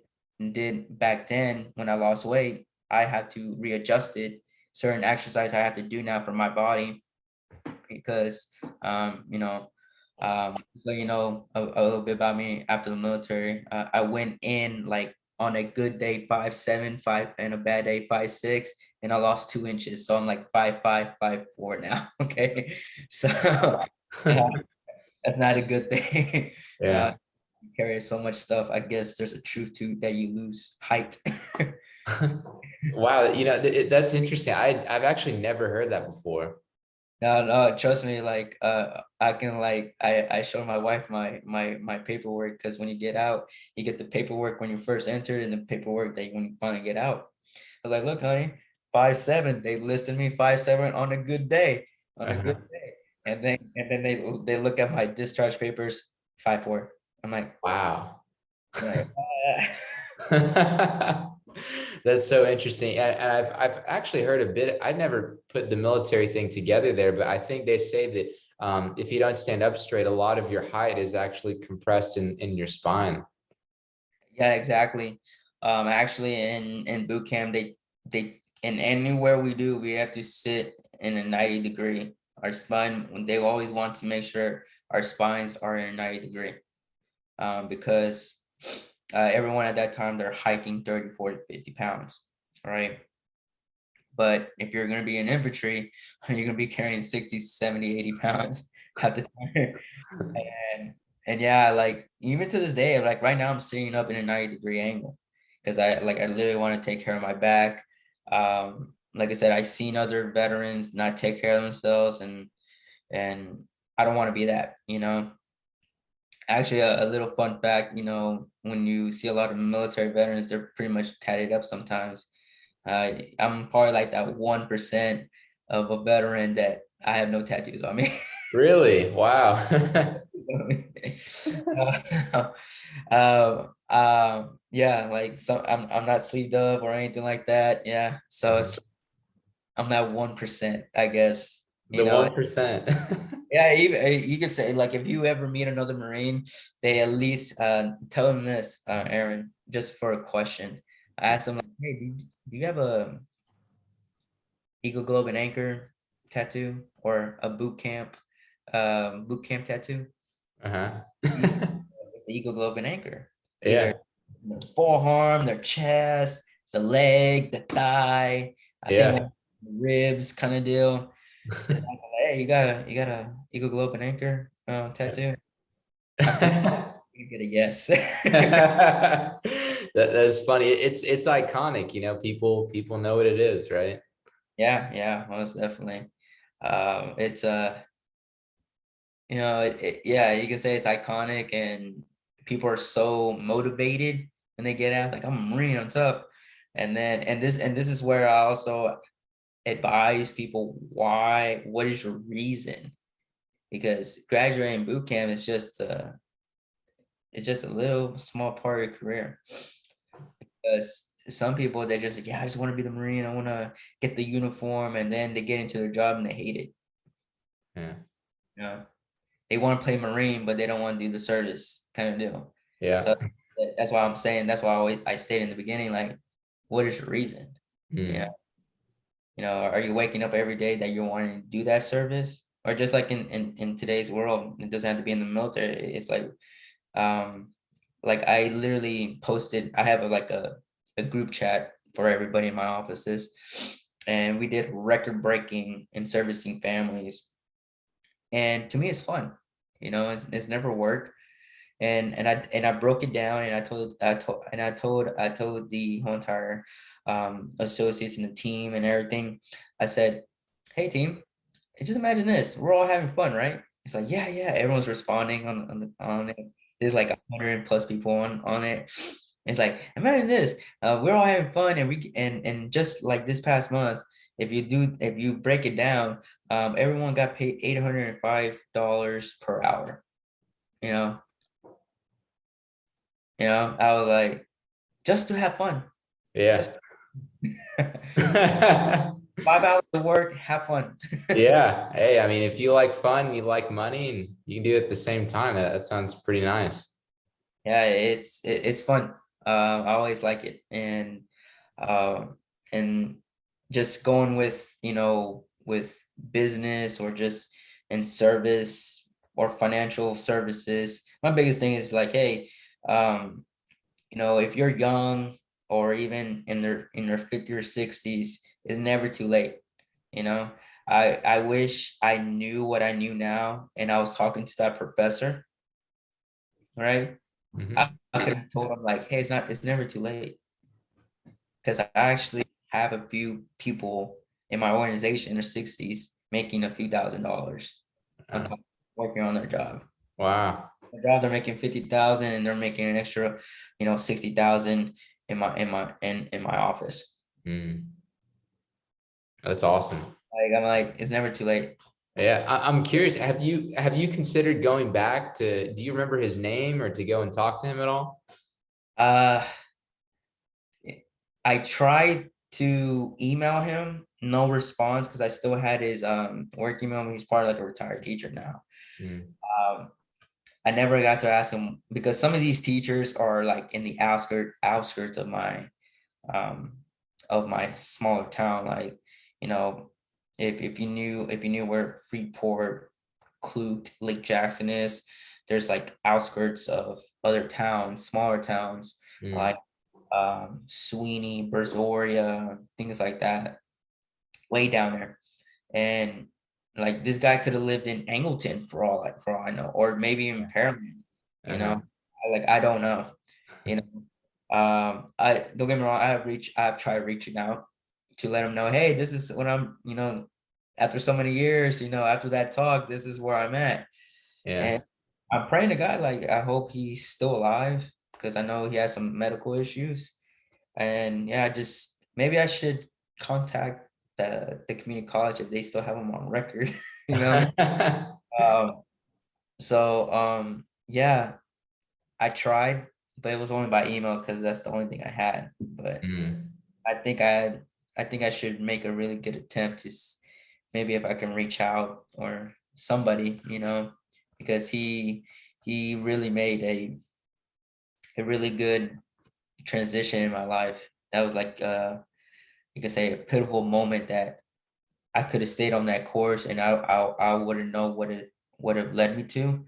back then when I lost weight. I have to readjust it. Certain exercise I have to do now for my body because so a little bit about me after the military. I went in like on a good day 5'7", and a bad day 5'6", and I lost 2 inches. So I'm like 5'5", 5'4" now. Okay, so yeah, that's not a good thing. Yeah. You carry so much stuff. I guess there's a truth to that, you lose height. Wow, that's interesting. I've actually never heard that before. No, no, trust me, like I can like I show my wife my paperwork, because when you get out, you get the paperwork when you first entered and the paperwork that when you finally get out. I was like, look, honey, 5'7". They listed me 5'7" on a good day, on a good Uh-huh. day. And then they look at my discharge papers, 5'4". I'm like, Wow. I'm like, That's so interesting. And I've actually heard a bit. I never put the military thing together there, but I think they say that if you don't stand up straight, a lot of your height is actually compressed in your spine. yeah, exactly. Actually, in boot camp, they in anywhere we do, we have to sit in a 90-degree. Our spine, when they always want to make sure our spines are in a 90-degree, because everyone at that time, they're hiking 30, 40, 50 pounds, right? But if you're going to be in infantry, you're going to be carrying 60, 70, 80 pounds at the time. And yeah, like even to this day, like right now I'm sitting up in a 90-degree angle because I literally want to take care of my back. Like I said, I've seen other veterans not take care of themselves, and I don't want to be that. Actually, a little fun fact, when you see a lot of military veterans, they're pretty much tatted up sometimes. I'm probably like that 1% of a veteran that I have no tattoos on me. Really? Wow. Yeah, like so I'm not sleeved up or anything like that. Yeah. So I'm that 1%, I guess. The 1%. Yeah, even you could say like if you ever meet another Marine, they at least tell them this, Aaron, just for a question. I asked them like, hey, do you have a Eagle Globe and Anchor tattoo or a boot camp tattoo? Uh-huh. It's the Eagle Globe and Anchor. Either Yeah. their forearm, their chest, the leg, the thigh. I seen Yeah. one ribs kind of deal. And I was like, hey, you got a Eagle Globe and Anchor tattoo? I think you get a yes. That's funny. It's iconic, people know what it is, right? Yeah, yeah, most definitely. It's yeah, you can say it's iconic, and people are so motivated when they get out. Like, I'm a Marine, I'm tough. And this is where I also advise people, what is your reason? Because graduating boot camp is just it's just a little small part of your career. Because some people, they just like, yeah, I just want to be the Marine, I want to get the uniform, and then they get into their job and they hate it. Yeah. You know, they want to play Marine, but they don't want to do the service kind of deal. Yeah. So that's why I'm saying, that's why I stated in the beginning, like, what is your reason? Yeah. Mm. Are you waking up every day that you're wanting to do that service? Or just like in today's world, it doesn't have to be in the military. It's um like I literally posted, I have a group chat for everybody in my offices, and we did record breaking in servicing families. And to me, it's fun. It's never work. And I broke it down, and I told the whole entire associates and the team and everything. I said, hey team, just imagine this. We're all having fun, right? It's like, yeah, yeah. Everyone's responding on it. There's like 100 plus people on it. It's like, imagine this. We're all having fun, and just like this past month, if you break it down, everyone got paid $805 per hour. you know, I was like, just to have fun, just Yeah. 5 hours of work, have fun. Yeah. Hey, I mean, if you like fun, you like money, and you can do it at the same time. That sounds pretty nice. Yeah, it's fun. I always like it, um, and just going with with business or just in service or financial services. My biggest thing is like, hey, um, if you're young or even in their 50s or 60s, it's never too late. You know, I wish I knew what I knew now, and I was talking to that professor, right? I, Mhm. I could have told him like, hey, it's never too late. Because I actually have a few people in my organization in their 60s making a few $1,000s on Uh, top of working on their job. wow. Their job, they're making 50,000 and they're making an extra, 60,000 in my office. Mm, that's awesome. I'm like, it's never too late. Yeah, I'm curious. Have you considered going back to? Do you remember his name or to go and talk to him at all? Uh, I tried to email him, no response because I still had his work email. He's part of like a retired teacher now. Mm, Um, I never got to ask him because some of these teachers are like in the outskirts um of my smaller town. Like, you know, if you knew where Freeport, Clute, Lake Jackson is, there's like outskirts of other towns, smaller towns mm, like Sweeney, Brazoria, things like that, way down there. And like this guy could have lived in Angleton for all I know, or maybe in Pearland, you know. uh-huh. I don't know, you know. I don't get me wrong, I've tried reaching out to let him know, hey, this is when I'm, after so many years, after that talk, this is where I'm at. Yeah. And I'm praying to God, like I hope he's still alive because I know he has some medical issues. And yeah, just maybe I should contact the community college if they still have them on record, you know. Um, yeah, I tried, but it was only by email because that's the only thing I had. But Mm, I think I should make a really good attempt to maybe if I can reach out or somebody, because he really made a really good transition in my life. That was like you could say a pivotal moment that I could have stayed on that course and I wouldn't know what it would have led me to.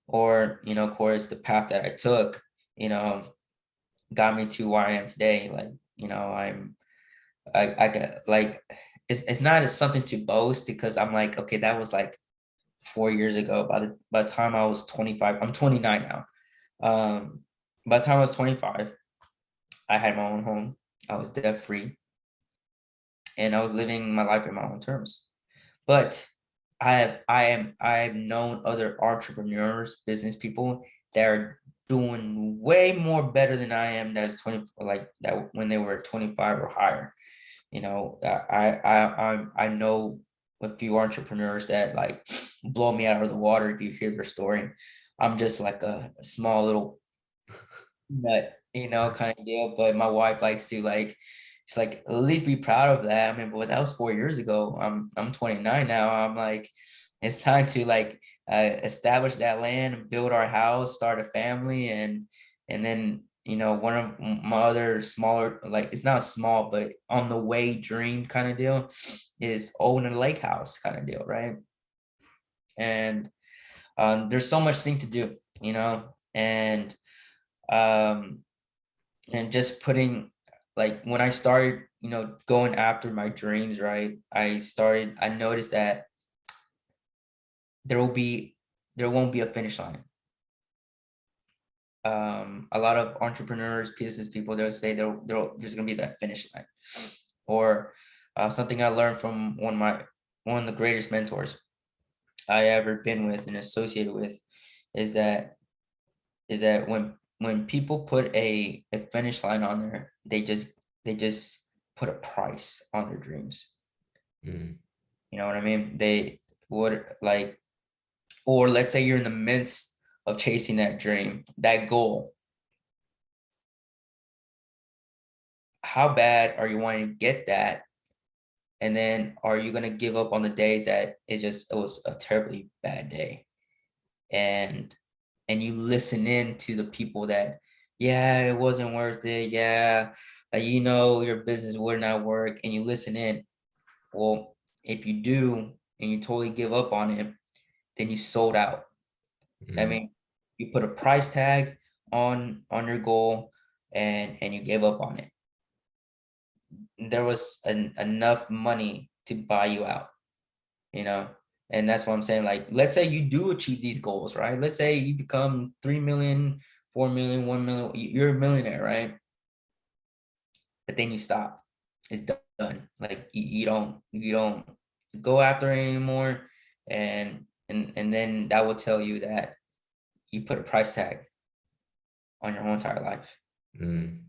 Or, of course, the path that I took, you know, got me to where I am today. Like, I got like, it's not as something to boast because I'm like, okay, that was like 4 years ago. By the time I was 25, I'm 29 now. Um, by the time I was 25, I had my own home. I was debt free and I was living my life in my own terms. But I've known other entrepreneurs, business people that are doing way more better than I am. That's 20, like that when they were 25 or higher. I know a few entrepreneurs that like blow me out of the water if you hear their story. I'm just like a small little nut, kind of deal. But my wife likes to like, she's like, at least be proud of that. I mean, but that was 4 years ago. I'm 29 now. I'm like, it's time to like establish that land and build our house, start a family, and then one of my other smaller, like it's not small, but on the way dream kind of deal is own a lake house kind of deal, right? And there's so much thing to do, um, and just putting like when I started, going after my dreams, right? I noticed that there will be there won't be a finish line. A lot of entrepreneurs, business people, they'll say there's gonna be that finish line. Or something I learned from one of the greatest mentors I ever been with and associated with is that when people put a finish line on there, they just put a price on their dreams. mm, You know what I mean? They would like, or let's say you're in the midst of chasing that dream, that goal, how bad are you wanting to get that? And then are you going to give up on the days that it was a terribly bad day? And you listen in to the people that, yeah, it wasn't worth it. Yeah, your business would not work, and you listen in. Well, if you do and you totally give up on it, then you sold out. I Mm. mean, you put a price tag on your goal, and you gave up on it. There was enough money to buy you out, you know. And that's what I'm saying. Like, let's say you do achieve these goals, right? Let's say you become 3 million, 4 million, 1 million, you're a millionaire, right? But then you stop. It's done. Like, you don't go after it anymore. And then that will tell you that you put a price tag on your whole entire life. Mm.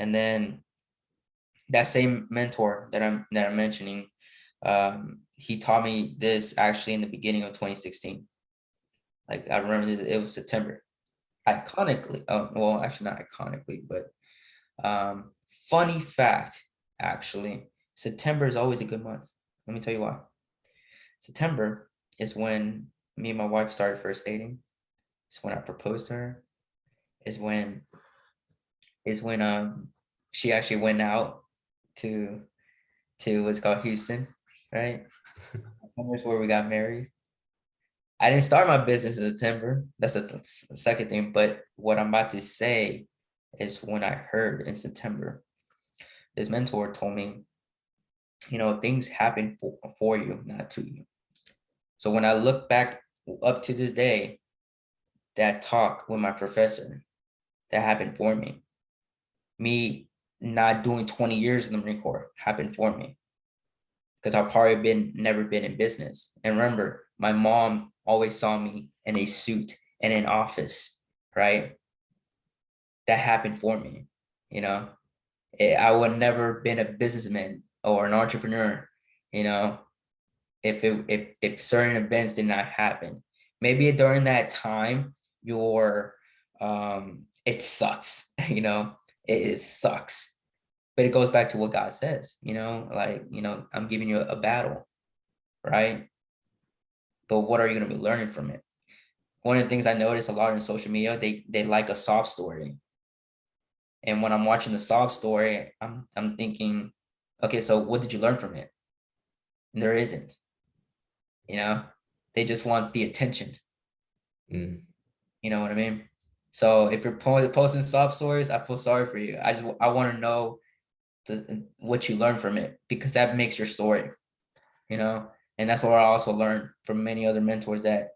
And then that same mentor that I'm mentioning, he taught me this actually in the beginning of 2016. Like, I remember it was September. Iconically, well, actually not iconically, but funny fact, actually, September is always a good month. Let me tell you why. September is when me and my wife started first dating. It's when I proposed to her. Is when she actually went out to what's called Houston, right? That's where we got married. I didn't start my business in September. That's the second thing. But what I'm about to say is when I heard in September, this mentor told me, things happen for you, not to you. So when I look back up to this day, that talk with my professor, that happened for me. Me not doing 20 years in the Marine Corps happened for me, because I've probably never been in business. And remember, my mom always saw me in a suit in an office, right? That happened for me. I would never been a businessman or an entrepreneur, if certain events did not happen. Maybe during that time, it sucks, it sucks. But it goes back to what God says, I'm giving you a battle, right? But what are you going to be learning from it? One of the things I notice a lot in social media, they like a sob story. And when I'm watching the sob story, I'm thinking, okay, so what did you learn from it? And there isn't. They just want the attention. Mm. You know what I mean? So if you're posting sob stories, I feel sorry for you. I want to know what you learn from it, because that makes your story. And that's what I also learned from many other mentors, that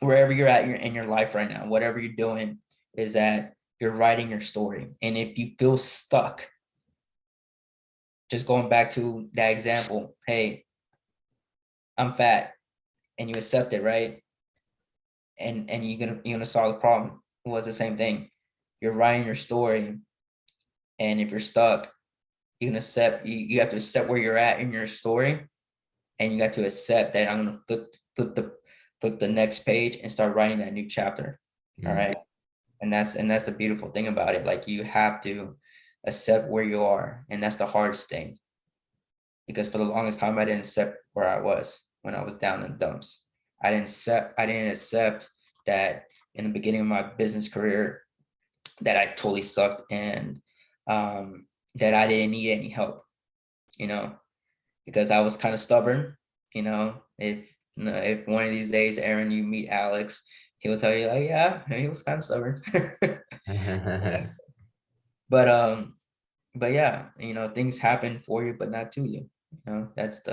wherever you're at in your life right now, whatever you're doing, is that you're writing your story. And if you feel stuck, just going back to that example, hey, I'm fat, and you accept it, right? And you're gonna solve the problem. It was the same thing. You're writing your story, and if you're stuck, you have to accept where you're at in your story, and you got to accept that I'm gonna flip the next page and start writing that new chapter. Mm. All right. And that's the beautiful thing about it. Like, you have to accept where you are. And that's the hardest thing. Because for the longest time, I didn't accept where I was when I was down in the dumps. I didn't accept that in the beginning of my business career, that I totally sucked, and that I didn't need any help, because I was kind of stubborn. If one of these days, Aaron, you meet Alex, he will tell you, like, yeah, he was kind of stubborn. But yeah, things happen for you, but not to you. And that's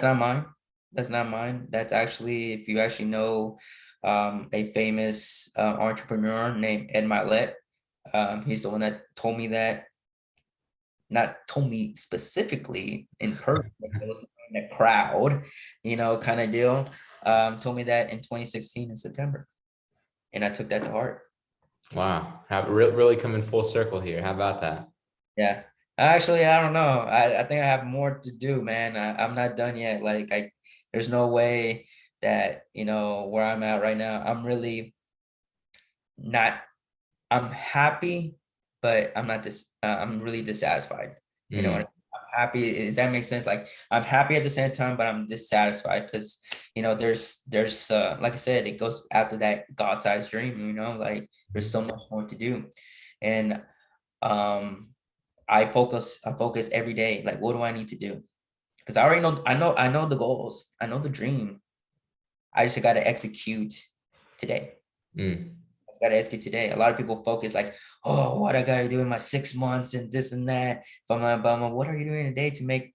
not mine. That's not mine. That's actually, if you actually know a famous entrepreneur named Ed Mylett, he's the one that told me that. Not told me specifically in person, it was in a crowd, kind of deal. Told me that in 2016 in September, and I took that to heart. Wow, really coming full circle here. How about that? Yeah, actually, I don't know. I think I have more to do, man. I'm not done yet. Like, there's no way that, where I'm at right now, I'm really not, I'm happy, but I'm not this, I'm really dissatisfied. Mm, I'm happy. Does that make sense? Like I'm happy at the same time, but I'm dissatisfied because, there's like I said, it goes after that God-sized dream, like there's so much more to do. And um, I focus every day. Like, what do I need to do? Because I already know, I know the goals. I know the dream. I just got to execute today. mm. I got to execute today. A lot of people focus like, oh, what I got to do in my 6 months and this and that. But what are you doing today to make,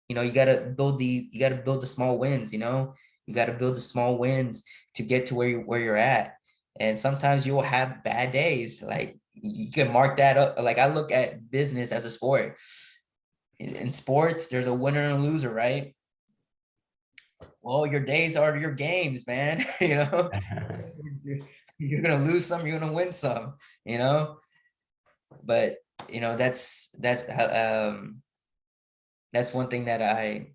you got to build the small wins, you got to build the small wins to get to where you're at. And sometimes you will have bad days. Like you can mark that up. Like I look at business as a sport. In sports, there's a winner and a loser, right? Well, your days are your games, man. You're gonna lose some, you're gonna win some, you know. But that's one thing that I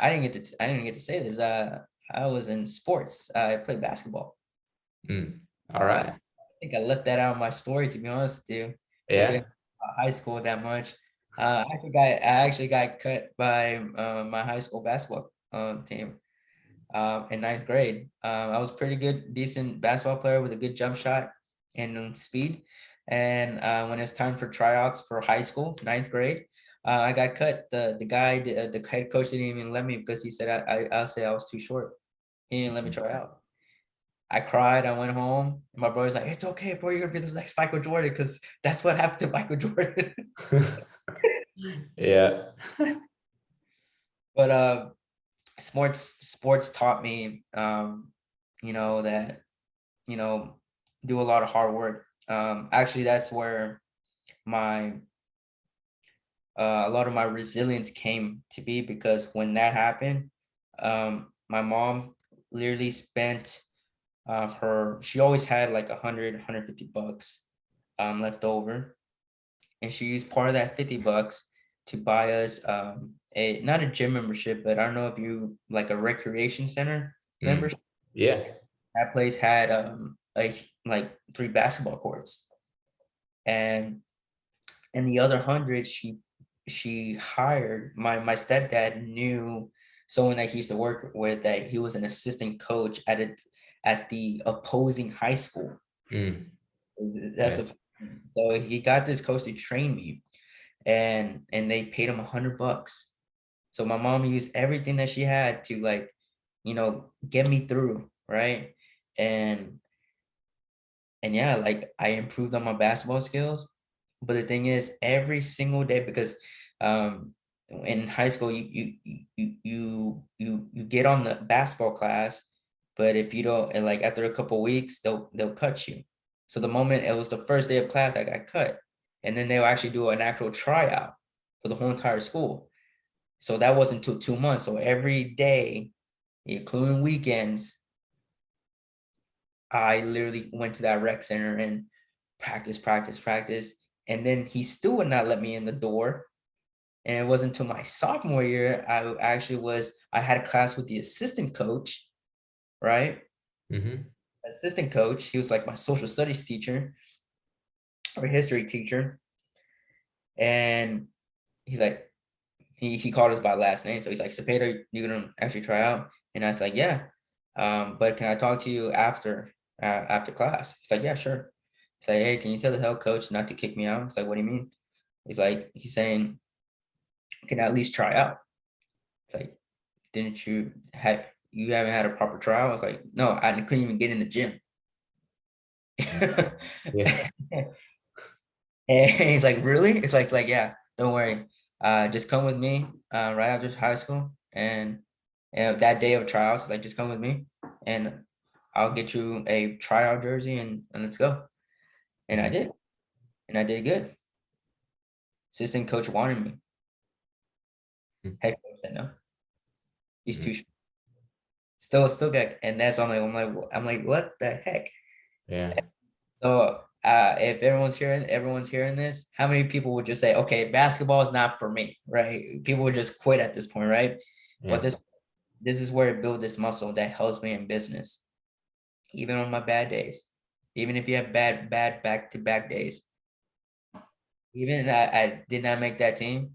didn't get to say this. I was in sports. I played basketball. Mm. All I right. think I left that out of my story, to be honest with you. It's been Yeah. high school that much. I actually got cut by my high school basketball team in ninth grade. I was pretty good, decent basketball player with a good jump shot and speed. And when it's time for tryouts for high school, ninth grade, I got cut. The head coach didn't even let me because he said I'll say I was too short. He didn't let me try out. I cried. I went home. And my brother's like, "It's okay, bro. You're gonna be the next Michael Jordan because that's what happened to Michael Jordan." Yeah. But sports taught me, that you know do a lot of hard work. Actually, that's where my a lot of my resilience came to be because when that happened, my mom literally spent she always had like 150 bucks left over, and she used part of that 50 bucks to buy us a not a gym membership, but I don't know if you like a recreation center Mm. membership. Yeah. That place had like 3 basketball courts, and the other 100 she hired. My stepdad knew someone that he used to work with, that he was an assistant coach at the opposing high school. Mm. That's Yeah. the So he got this coach to train me, and they paid him 100 bucks. So my mom used everything that she had to, like, get me through, right? And yeah, like I improved on my basketball skills. But the thing is, every single day, because um in high school you get on the basketball class, but if you don't, and like after a couple weeks, they'll cut you. So the moment it was the first day of class, I got cut. And then they'll actually do an actual tryout for the whole entire school. So that wasn't until 2 months. So every day, including weekends, I literally went to that rec center and practice, practice, practice. And then he still would not let me in the door. And it wasn't until my sophomore year, I had a class with the assistant coach, right? Mm-hmm. Assistant coach. He was like my social studies teacher or history teacher. And he's like, he called us by last name. So he's like, Cepeda, you gonna actually try out? And I was like, yeah. But can I talk to you after class? He's like, yeah, sure. He's like, hey, can you tell the head coach not to kick me out? It's like, what do you mean? He's saying, can I at least try out? It's like, you haven't had a proper trial? I was like, no, I couldn't even get in the gym. Yeah. And he's like, really? It's like, yeah, don't worry. Just come with me right after high school. And that day of trials, it's like, just come with me and I'll get you a tryout jersey and let's go. And I Mhm. did. And I did good. Assistant coach wanted me. Head coach said no. He's Mhm. too still good. And that's why I'm like, what the heck? Yeah. So if everyone's hearing this, how many people would just say, okay, basketball is not for me, right? People would just quit at this point, right? But Yeah. this this is where I build this muscle that helps me in business, even on my bad days. Even if you have bad back-to-back days, even I did not make that team,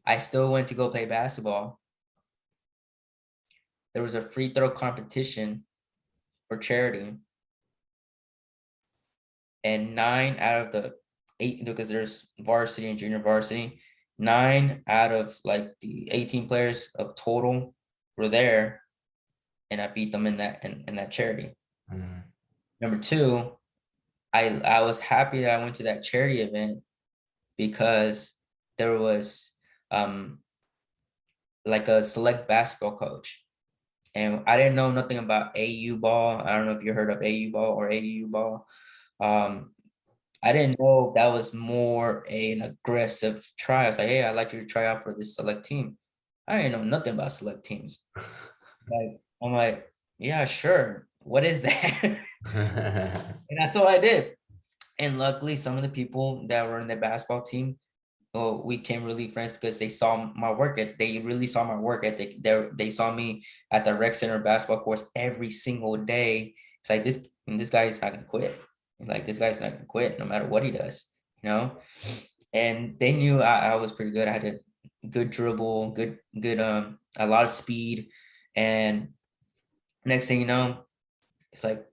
I still went to go play basketball. There was a free throw competition for charity, and 9 out of the 8, because there's varsity and junior varsity, 9 out of like the 18 players of total were there, and I beat them in that charity. Mm. Number two, I was happy that I went to that charity event because there was like a select basketball coach. And I didn't know nothing about AU ball. I don't know if you heard of AU ball or AU ball. I didn't know that was more an aggressive try. I was like, hey, I'd like you to try out for this select team. I didn't know nothing about select teams. Like, I'm like, yeah, sure. What is that? And that's what I did. And luckily, some of the people that were in the basketball team, oh, we became really friends because they saw my work ethic. They really saw my work ethic. They saw me at the rec center basketball course every single day. It's like this guy is not gonna quit. Like this guy's not gonna quit no matter what he does, you know. And they knew I was pretty good. I had a good dribble, good a lot of speed. And next thing you know, it's like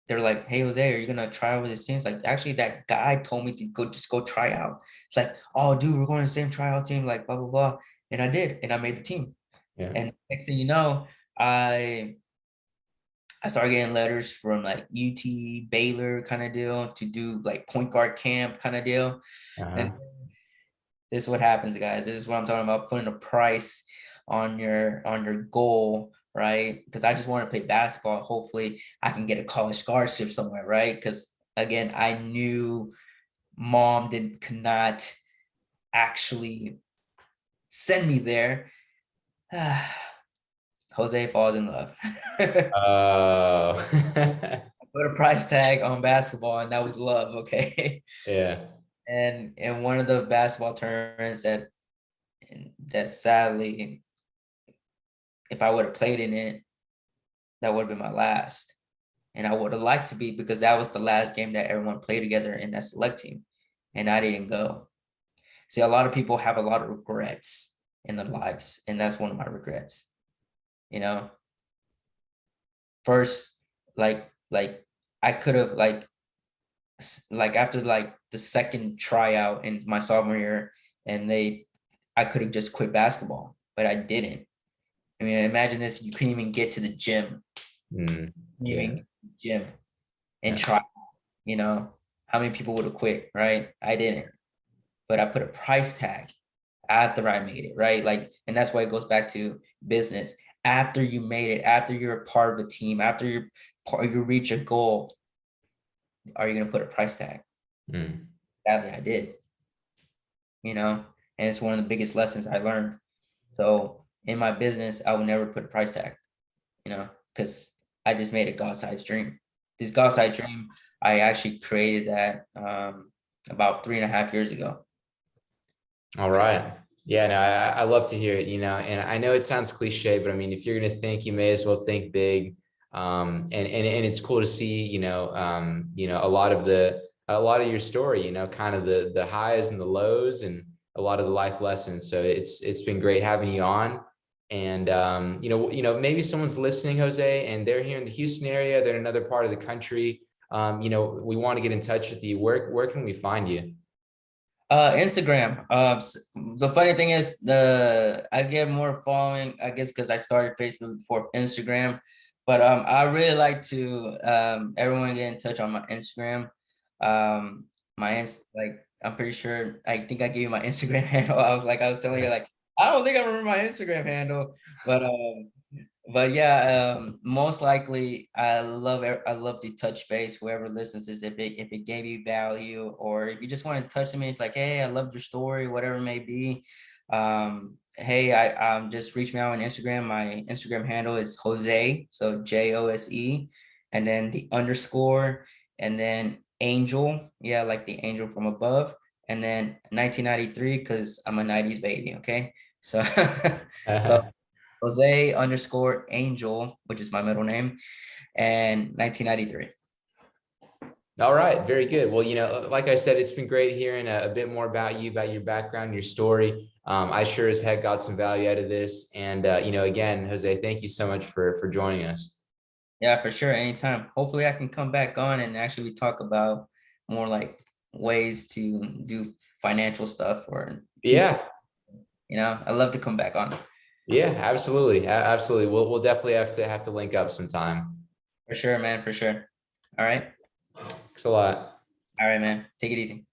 they're like, hey Jose, are you gonna try out with this team? It's like, actually that guy told me to go try out. It's like, oh dude, we're going to the same tryout team, like blah blah blah. And I did, and I made the team. Yeah. And next thing you know, I started getting letters from like UT, Baylor kind of deal to do like point guard camp kind of deal. Uh-huh. And this is what happens, guys. This is what I'm talking about, putting a price on your goal, right? Because I just want to play basketball. Hopefully I can get a college scholarship somewhere, right? Because again, I knew mom could not actually send me there. Jose falls in love. Oh. Put a price tag on basketball, and that was love, okay? Yeah. And in one of the basketball tournaments that sadly, if I would have played in it, that would have been my last. And I would have liked to be, because that was the last game that everyone played together in that select team. And I didn't go. See, a lot of people have a lot of regrets in their lives. And that's one of my regrets. You know, first, like I could have like after like the second tryout in my sophomore year, and I could have just quit basketball, but I didn't. I mean, imagine this, you couldn't even get to the gym. Mm. Even Yeah. get to the gym and Yeah. try, you know, how many people would have quit, right? I didn't. But I put a price tag after I made it, right? Like, and that's why it goes back to business. After you made it, after you're a part of the team, after you reach a goal, are you gonna put a price tag? Mm. Sadly, I did, you know, and it's one of the biggest lessons I learned. So in my business, I would never put a price tag, you know, because I just made a God-sized dream. This God-sized dream, I actually created that about 3.5 years ago. All right. Yeah, no, I love to hear it, and I know it sounds cliche, but I mean, if you're going to think, you may as well think big. And it's cool to see, a lot of your story, kind of the highs and the lows and a lot of the life lessons. So it's been great having you on. And, maybe someone's listening, Jose, and they're here in the Houston area. They're in another part of the country. We want to get in touch with you. Where can we find you? Instagram. The funny thing is, I get more following, I guess, because I started Facebook before Instagram. But I really like to everyone get in touch on my Instagram. Like, I'm pretty sure, I think I gave you my Instagram handle. I was telling you, like, I don't think I remember my Instagram handle, but yeah, most likely I love to touch base, whoever listens, is if it gave you value, or if you just want to touch me, it's like, hey, I loved your story, whatever it may be. Hey, I just reach me out on Instagram. My Instagram handle is Jose, so Jose, and then the underscore, and then angel, yeah, like the angel from above, and then 1993, because I'm a 90s baby, okay? So so Jose underscore Angel, which is my middle name, and 1993. All right, very good. Well, like I said, it's been great hearing a bit more about you, about your background, your story. I sure as heck got some value out of this. And again, Jose, thank you so much for joining us. Yeah, for sure. Anytime. Hopefully I can come back on and actually talk about more like ways to do financial stuff or teach. Yeah, I love to come back on. yeah, absolutely, absolutely. We'll definitely have to link up sometime. For sure, man, for sure. All right. Thanks a lot. All right, man. Take it easy.